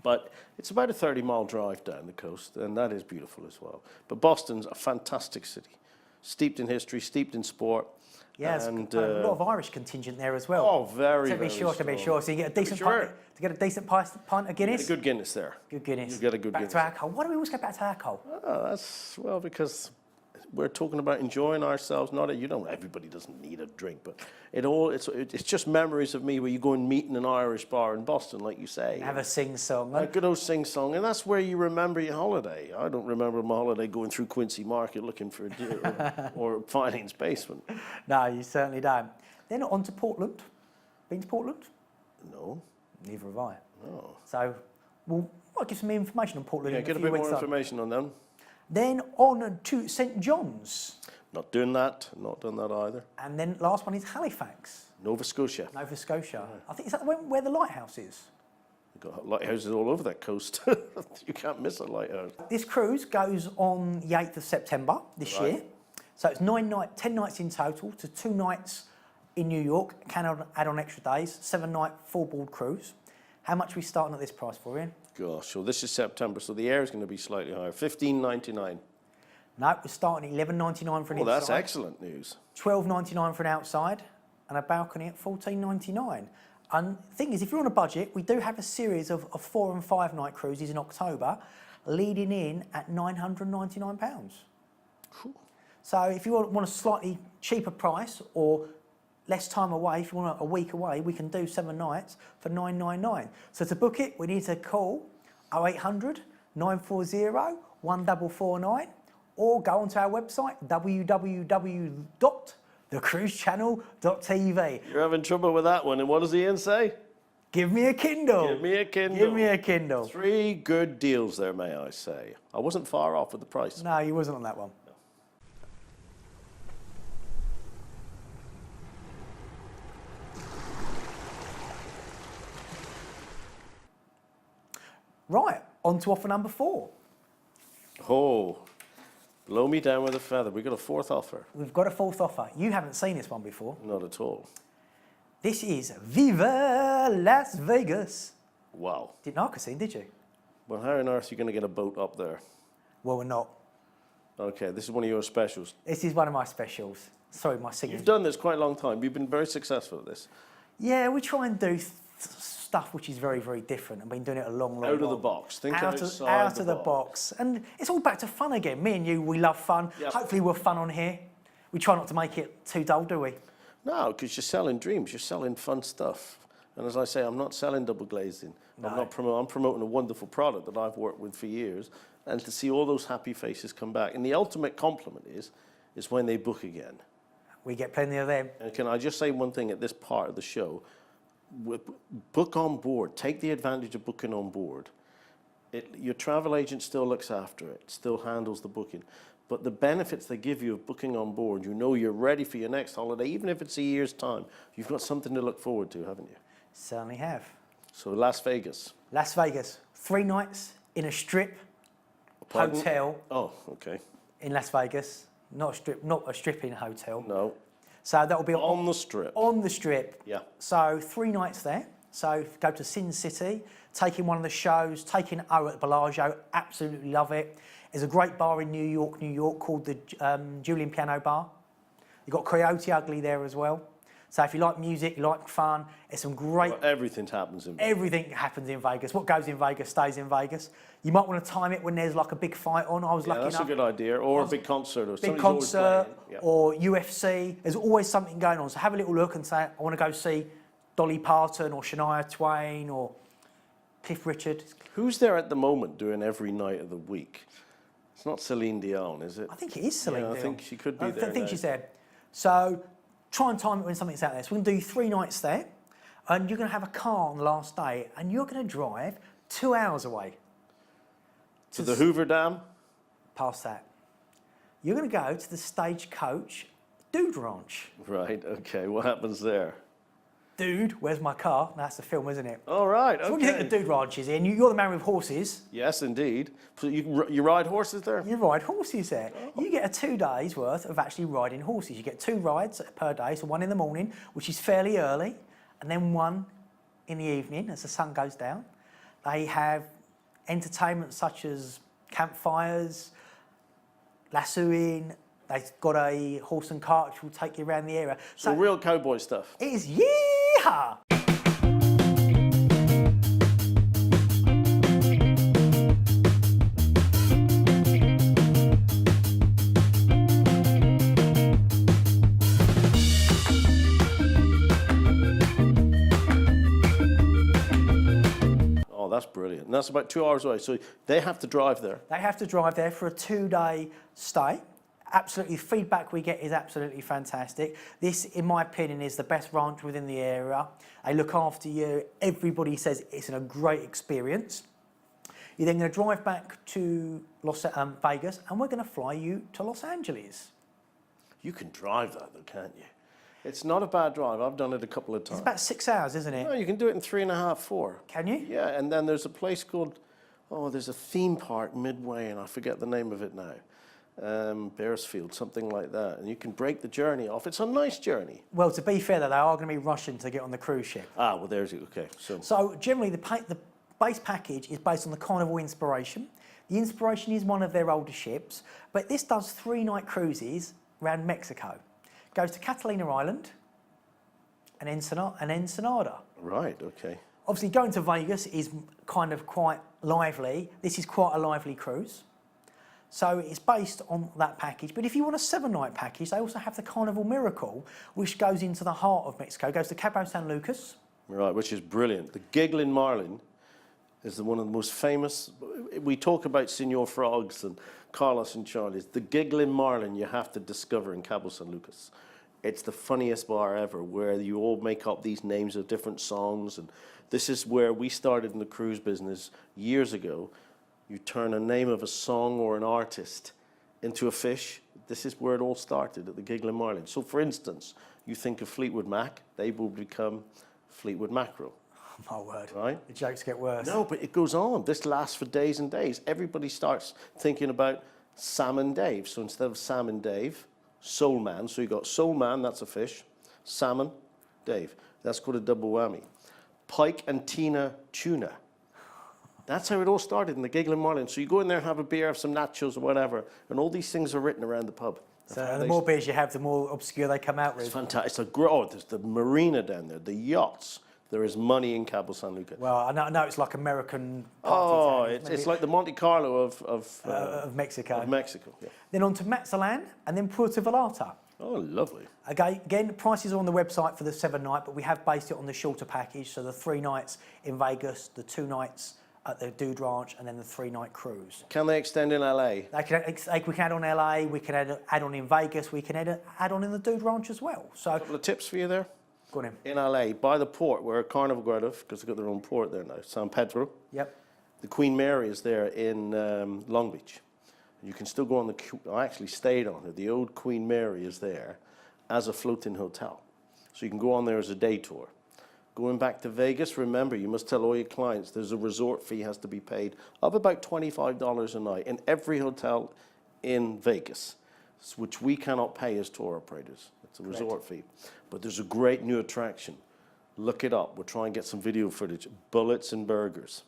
But it's about a 30-mile drive down the coast, and that is beautiful as well. But Boston's a fantastic city, steeped in history, steeped in sport. Yeah, there's and, a lot of Irish contingent there as well. Oh, very, to be very sure, to be strong. sure. So you get a decent Sure. pint, to get a decent pint of Guinness. Get a good Guinness there. Good Guinness. You get a good back Guinness. to alcohol. Why do we always go back to alcohol? Oh, that's, well, because we're talking about enjoying ourselves. Not everybody doesn't need a drink, but it's just memories of me where you go and meet in an Irish bar in Boston, like you say. Have a sing-song. A good old sing-song, and that's where you remember your holiday. I don't remember my holiday going through Quincy Market looking for a deal or Finning's basement. No, you certainly don't. Then on to Portland. Been to Portland? No. Neither have I. No. So, I'll give some information on Portland. Yeah, in get a few bit more weeks' time. information on them. Then on to St John's. Not doing that. Not done that either. And then last one is Halifax, Nova Scotia. Nova Scotia. I think is that where the lighthouse is. We've got lighthouses all over that coast. You can't miss a lighthouse. This cruise goes on the 8th of September this year. So it's 10 nights in total to 2 nights in New York. Can add on extra days. 7-night full-board cruise. How much are we starting at this price for, Ian? Gosh, so this is September, so the air is going to be slightly higher. $15.99. No, we're starting at $11.99 for an Well, that's inside, excellent news. $12.99 for an outside, and a balcony at $14.99. And the thing is, if you're on a budget, we do have a series of 4 and 5 night cruises in October, leading in at £999. Cool. So if you want a slightly cheaper price or less time away, if you want a week away, we can do 7 nights for $999. So to book it, we need to call 0800 940 1449 or go onto our website, www.thecruisechannel.tv. You're having trouble with that one, and what does Ian say? Give me a Kindle. Give me a Kindle. Give me a Kindle. 3 good deals there, may I say. I wasn't far off with the price. No, you wasn't on that one. Right, on to offer number 4. Oh, blow me down with a feather. We've got a 4th offer. We've got a 4th offer. You haven't seen this one before. Not at all. This is Viva Las Vegas. Wow. Didn't know I could see, did you? Well, how on earth are you going to get a boat up there? Well, we're not. Okay, this is one of your specials. This is one of my specials. Sorry, my singing. You've done this quite a long time. You've been very successful at this. Yeah, we try and do stuff which is very, very different. I've been doing it a long, long Out of long. the box. Think out outside of the box. And it's all back to fun again. Me and you, we love fun. Yep. Hopefully we're fun on here. We try not to make it too dull, do we? No, because you're selling dreams. You're selling fun stuff. And as I say, I'm not selling double glazing. No. I'm promoting a wonderful product that I've worked with for years. And to see all those happy faces come back. And the ultimate compliment is when they book again. We get plenty of them. And can I just say one thing at this part of the show? Book on board. Take the advantage of booking on board. Your travel agent still looks after it, still handles the booking. But the benefits they give you of booking on board, you know you're ready for your next holiday, even if it's a year's time. You've got something to look forward to, haven't you? Certainly have. So Las Vegas. Las Vegas. 3 nights in a strip Pardon? hotel Oh, okay. in Las Vegas. Not a stripping hotel. No. So that'll be On the strip. On the strip. Yeah. So 3 nights there. So go to Sin City, take in one of the shows, take in O at Bellagio, absolutely love it. There's a great bar in New York, called the Julian Piano Bar. You've got Coyote Ugly there as well. So if you like music, you like fun, there's some great... Well, everything happens in Vegas. Everything happens in Vegas. What goes in Vegas stays in Vegas. You might want to time it when there's like a big fight on. I was lucky enough. That's a good idea. Or a big concert. Or Big somebody's always concert playing. Yeah. or UFC. There's always something going on. So have a little look and say, I want to go see Dolly Parton or Shania Twain or Cliff Richard. Who's there at the moment doing every night of the week? It's not Celine Dion, is it? I think it is Celine Dion. I think she could be I there think now. she's there. So try and time it when something's out there. So we're going to do 3 nights there. And you're going to have a car on the last day. And you're going to drive 2 hours away. To the Hoover Dam? Past that. You're going to go to the Stagecoach Dude Ranch. Right, okay. What happens there? Dude, where's my car? That's the film, isn't it? All right, okay. So what do you think the Dude Ranch is in? You're the man with horses. Yes, indeed. So you ride horses there? You ride horses there. You get a 2 days worth of actually riding horses. You get 2 rides per day, so 1 in the morning, which is fairly early, and then 1 in the evening as the sun goes down. They have entertainment such as campfires, lassoing. They've got a horse and cart which will take you around the area. So real cowboy stuff. It is yeehaw! that's brilliant. And that's about 2 hours away. So they have to drive there. They have to drive there for a 2-day stay. Absolutely, feedback we get is absolutely fantastic. This, in my opinion, is the best ranch within the area. They look after you. Everybody says it's a great experience. You're then going to drive back to Vegas, and we're going to fly you to Los Angeles. You can drive that, though, can't you? It's not a bad drive. I've done it a couple of times. It's about 6 hours, isn't it? No, you can do it in 3.5, 4. Can you? Yeah, and then there's a place called, there's a theme park midway, and I forget the name of it now. Bearsfield, something like that. And you can break the journey off. It's a nice journey. Well, to be fair, though, they are going to be rushing to get on the cruise ship. Ah, well, there's it. Okay. So generally, the base package is based on the Carnival Inspiration. The Inspiration is one of their older ships, but this does 3-night cruises around Mexico. Goes to Catalina Island and Ensenada. Right, okay. Obviously, going to Vegas is kind of quite lively. This is quite a lively cruise. So it's based on that package. But if you want a 7-night package, they also have the Carnival Miracle, which goes into the heart of Mexico. Goes to Cabo San Lucas. Right, which is brilliant. The Giggling Marlin is one of the most famous. We talk about Senor Frogs and Carlos and Charlie's. The Giggling Marlin you have to discover in Cabo San Lucas. It's the funniest bar ever, where you all make up these names of different songs. And this is where we started in the cruise business years ago. You turn a name of a song or an artist into a fish. This is where it all started, at the Giggling Marlin. So, for instance, you think of Fleetwood Mac, they will become Fleetwood Mackerel. Oh, my word. Right? The jokes get worse. No, but it goes on. This lasts for days and days. Everybody starts thinking about Sam and Dave. So instead of Sam and Dave, Soul Man. So you got Soul Man, that's a fish. Salmon, Dave. That's called a double whammy. Pike and Tina Tuna. That's how it all started in the Giggling Marlin. So you go in there and have a beer, have some nachos or whatever, and all these things are written around the pub. So the more beers you have, the more obscure they come out with. It's fantastic. There's the marina down there, the yachts. There is money in Cabo San Lucas. Well, I know it's like American party town. It's like the Monte Carlo of Mexico. Of Mexico, yeah. Then on to Mazatlan and then Puerto Vallarta. Oh, lovely. Again, prices are on the website for the 7-night, but we have based it on the shorter package. So the 3 nights in Vegas, the 2 nights at the Dude Ranch, and then the 3-night cruise. Can they extend in LA? We can add on LA, we can add on in Vegas, we can add on in the Dude Ranch as well. So A couple of tips for you there. go on in. In LA, by the port, where Carnival go out of, because they've got their own port there now, San Pedro. Yep. The Queen Mary is there in Long Beach. You can still go on I actually stayed on it. The old Queen Mary is there as a floating hotel. So you can go on there as a day tour. Going back to Vegas, remember, you must tell all your clients there's a resort fee has to be paid of about $25 a night in every hotel in Vegas, which we cannot pay as tour operators. It's a resort fee. But there's a great new attraction. Look it up. We'll try and get some video footage. Bullets and Burgers,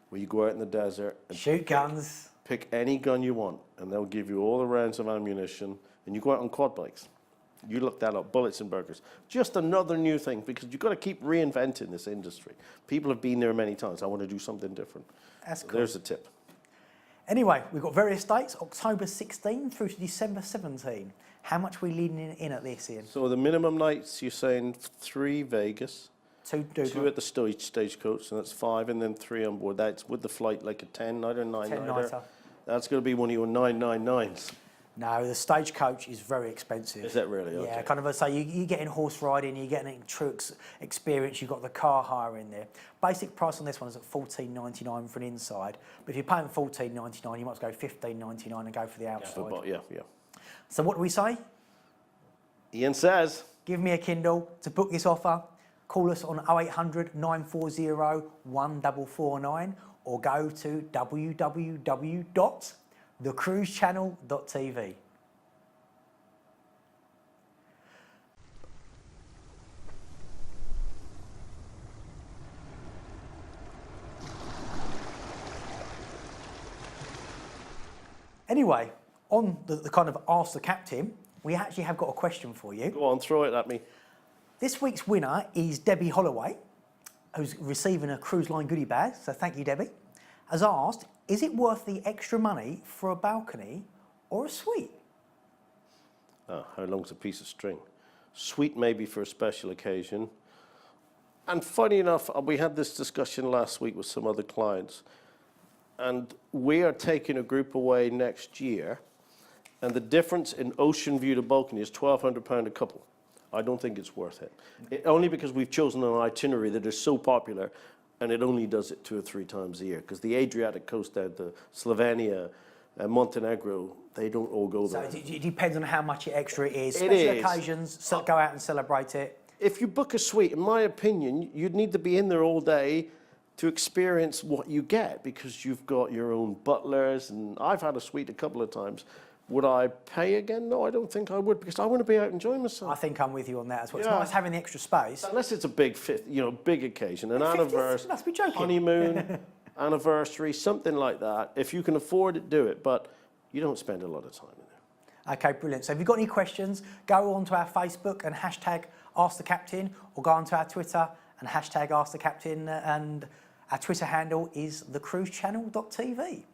where you go out in the desert and Shoot guns. pick any gun you want, and they'll give you all the rounds of ammunition, and you go out on quad bikes. You look that up, Bullets and Burgers. Just another new thing, because you've got to keep reinventing this industry. People have been there many times. I want to do something different. That's So cool. there's a tip. Anyway, we've got various dates, October 16 through to December 17. How much are we leading in at this, Ian? So the minimum nights, you're saying 3 Vegas, 2 2 at the stagecoach, and that's 5, and then 3 on board. That's with the flight like a 10-nighter, 9-nighter. 10-nighter. That's going to be one of your 999s. No, the stagecoach is very expensive. Is that really? Okay. Yeah, kind of. So you're getting horse riding, you're getting true experience. You've got the car hire in there. Basic price on this one is at $14.99 for an inside. But if you're paying $14.99, you might as well go $15.99 and go for the outside. Yeah. So what do we say? Ian says, Give me a Kindle to book this offer. Call us on 0800 940 1449 or go to www.thecruisechannel.tv. Anyway, on the kind of Ask the Captain, we actually have got a question for you. go on, throw it at me. This week's winner is Debbie Holloway, who's receiving a cruise line goodie bag, so thank you, Debbie, has asked, is it worth the extra money for a balcony or a suite? How long's a piece of string? Sweet maybe for a special occasion. And funny enough, we had this discussion last week with some other clients, and we are taking a group away next year, and the difference in Ocean View to Balcony is £1,200 a couple. I don't think it's worth it. Only because we've chosen an itinerary that is so popular, and it only does it 2 or 3 times a year, because the Adriatic coast down to Slovenia and Montenegro, they don't all go there. So it depends on how much extra it is. It Special is. occasions, so go out and celebrate it. If you book a suite, in my opinion, you'd need to be in there all day to experience what you get, because you've got your own butlers, and I've had a suite a couple of times. Would I pay again? No, I don't think I would, because I want to be out enjoying myself. I think I'm with you on that as well. Yeah. It's nice having the extra space. Unless it's a big, big occasion, an 50th? anniversary, Must be joking. honeymoon, anniversary, something like that. If you can afford it, do it, but you don't spend a lot of time in there. Okay, brilliant. So if you've got any questions, go on to our Facebook and hashtag Ask the Captain, or go onto our Twitter and hashtag Ask the Captain, and our Twitter handle is thecruisechannel.tv.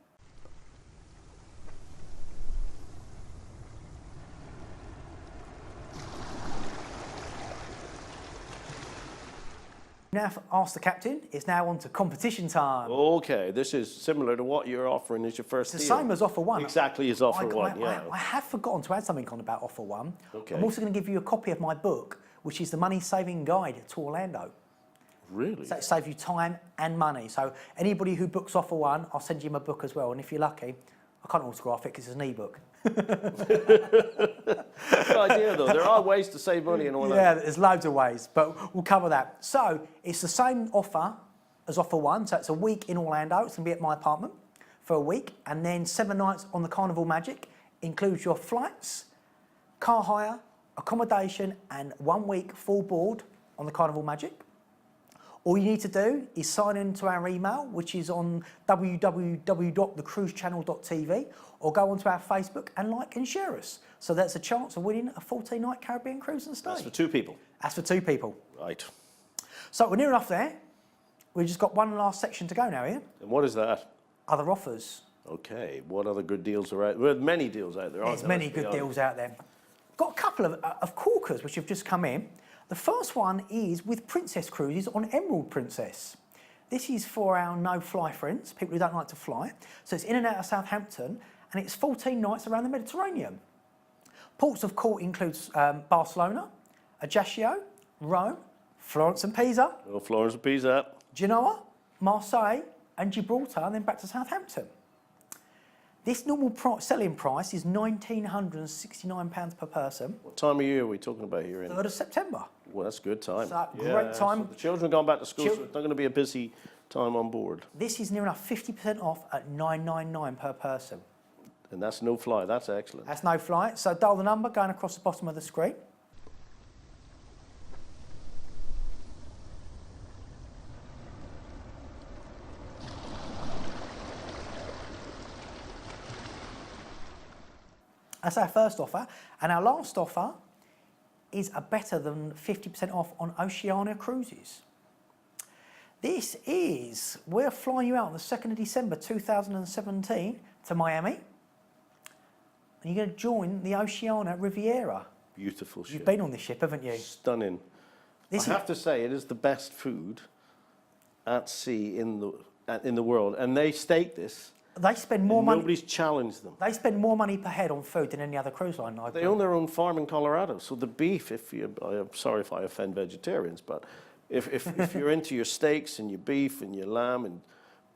Now, for Ask the Captain, it's now on to competition time. Okay, this is similar to what you're offering as your first It's the deal. same as offer one. Exactly as offer one, yeah. I have forgotten to add something on about offer one. Okay. I'm also going to give you a copy of my book, which is the money saving guide to Orlando. Really? So it saves you time and money. So anybody who books offer one, I'll send you my book as well. And if you're lucky, I can't autograph it because it's an ebook. Good idea, though. There are ways to save money in Orlando. Yeah, there's loads of ways, but we'll cover that. So it's the same offer as offer one. So it's a week in Orlando. It's going to be at my apartment for a week. And then 7 nights on the Carnival Magic includes your flights, car hire, accommodation, and 1 week full board on the Carnival Magic. All you need to do is sign into our email, which is on www.thecruisechannel.tv, or go onto our Facebook and like and share us. So that's a chance of winning a 14-night Caribbean cruise and stay. That's for 2 people. That's for 2 people. Right. So we're near enough there. We've just got one last section to go now, Ian. And what is that? Other offers. Okay, what other good deals are out there? Well, many deals out there, aren't There's there? many good deals out there. Got a couple of corkers which have just come in. The first one is with Princess Cruises on Emerald Princess. This is for our no-fly friends, people who don't like to fly. So it's in and out of Southampton, and it's 14 nights around the Mediterranean. Ports of call includes Barcelona, Ajaccio, Rome, Florence and Pisa, Oh, Florence and Pisa. Genoa, Marseille, and Gibraltar, and then back to Southampton. This normal selling price is £1,969 per person. What time of year are we talking about here? 3rd of September. Well, that's a good time. So, great time. So the children have gone back to school, so it's not going to be a busy time on board. This is near enough 50% off at $999 per person. And that's no fly. That's excellent. That's no flight. So dial the number going across the bottom of the screen. That's our first offer. And our last offer is a better than 50% off on Oceania Cruises. This is, we're flying you out on the 2nd of December 2017 to Miami. And you're going to join the Oceania Riviera. Beautiful ship. You've been on this ship, haven't you? Stunning. I have to say, it is the best food at sea in the world. And they state this. They spend more money. Nobody's challenged them. They spend more money per head on food than any other cruise line. They own their own farm in Colorado, so the beef. I'm sorry if I offend vegetarians, but if you're into your steaks and your beef and your lamb, and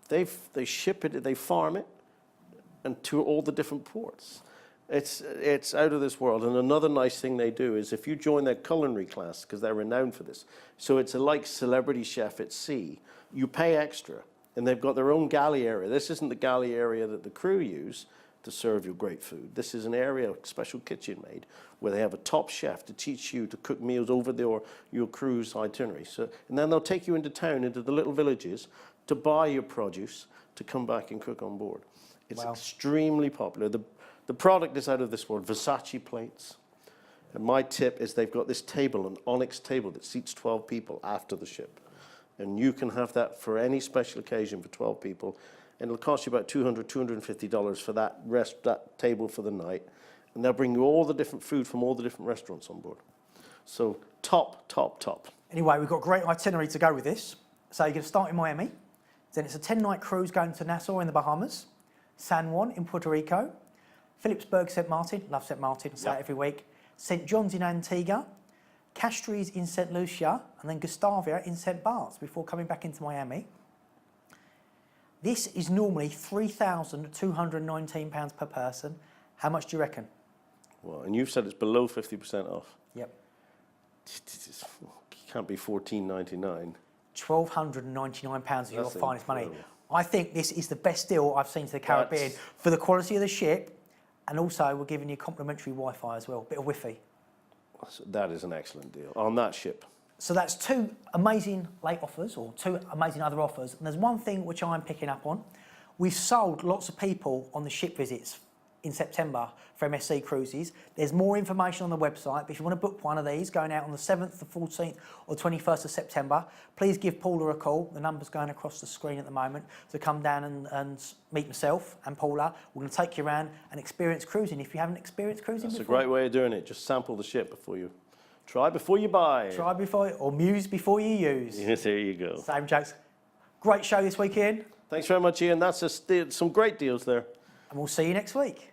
they ship it, they farm it, and to all the different ports. It's out of this world. And another nice thing they do is if you join their culinary class, because they're renowned for this, so it's like celebrity chef at sea. You pay extra. And they've got their own galley area. This isn't the galley area that the crew use to serve you great food. This is an area, a special kitchen made, where they have a top chef to teach you to cook meals over your cruise itinerary. So, and then they'll take you into town, into the little villages, to buy your produce, to come back and cook on board. It's extremely popular. The product is out of this world. Versace plates. And my tip is they've got this table, an onyx table that seats 12 people after the ship. And you can have that for any special occasion for 12 people. And it'll cost you about $200, $250 for that table for the night. And they'll bring you all the different food from all the different restaurants on board. So top. Anyway, we've got a great itinerary to go with this. So you're going to start in Miami, then it's a 10-night cruise going to Nassau in the Bahamas, San Juan in Puerto Rico, Phillipsburg, St. Martin, love St. Martin, I say it every week, St. John's in Antigua, Castries in St. Lucia, and then Gustavia in St. Bart's before coming back into Miami. This is normally £3,219 per person. How much do you reckon? Well, and you've said it's below 50% off. Yep. It can't be $1,499. £1,299 is your That's finest money. incredible. I think this is the best deal I've seen to the Caribbean for the quality of the ship, and also we're giving you complimentary Wi-Fi as well, bit of Wi-Fi. That is an excellent deal on that ship. So that's two amazing late offers, or two amazing other offers. And there's one thing which I'm picking up on. We've sold lots of people on the ship visits in September for MSC Cruises. There's more information on the website, but if you want to book one of these going out on the 7th, the 14th or 21st of September, please give Paula a call. The number's going across the screen at the moment. So come down and meet myself and Paula. We're going to take you around and experience cruising if you haven't experienced cruising That's before. a great way of doing it. Just sample the ship before you try before you buy. Try before, or muse before you use. Yes, there you go. Same jokes. Great show this weekend, Thanks very much, Ian. That's some great deals there. and we'll see you next week.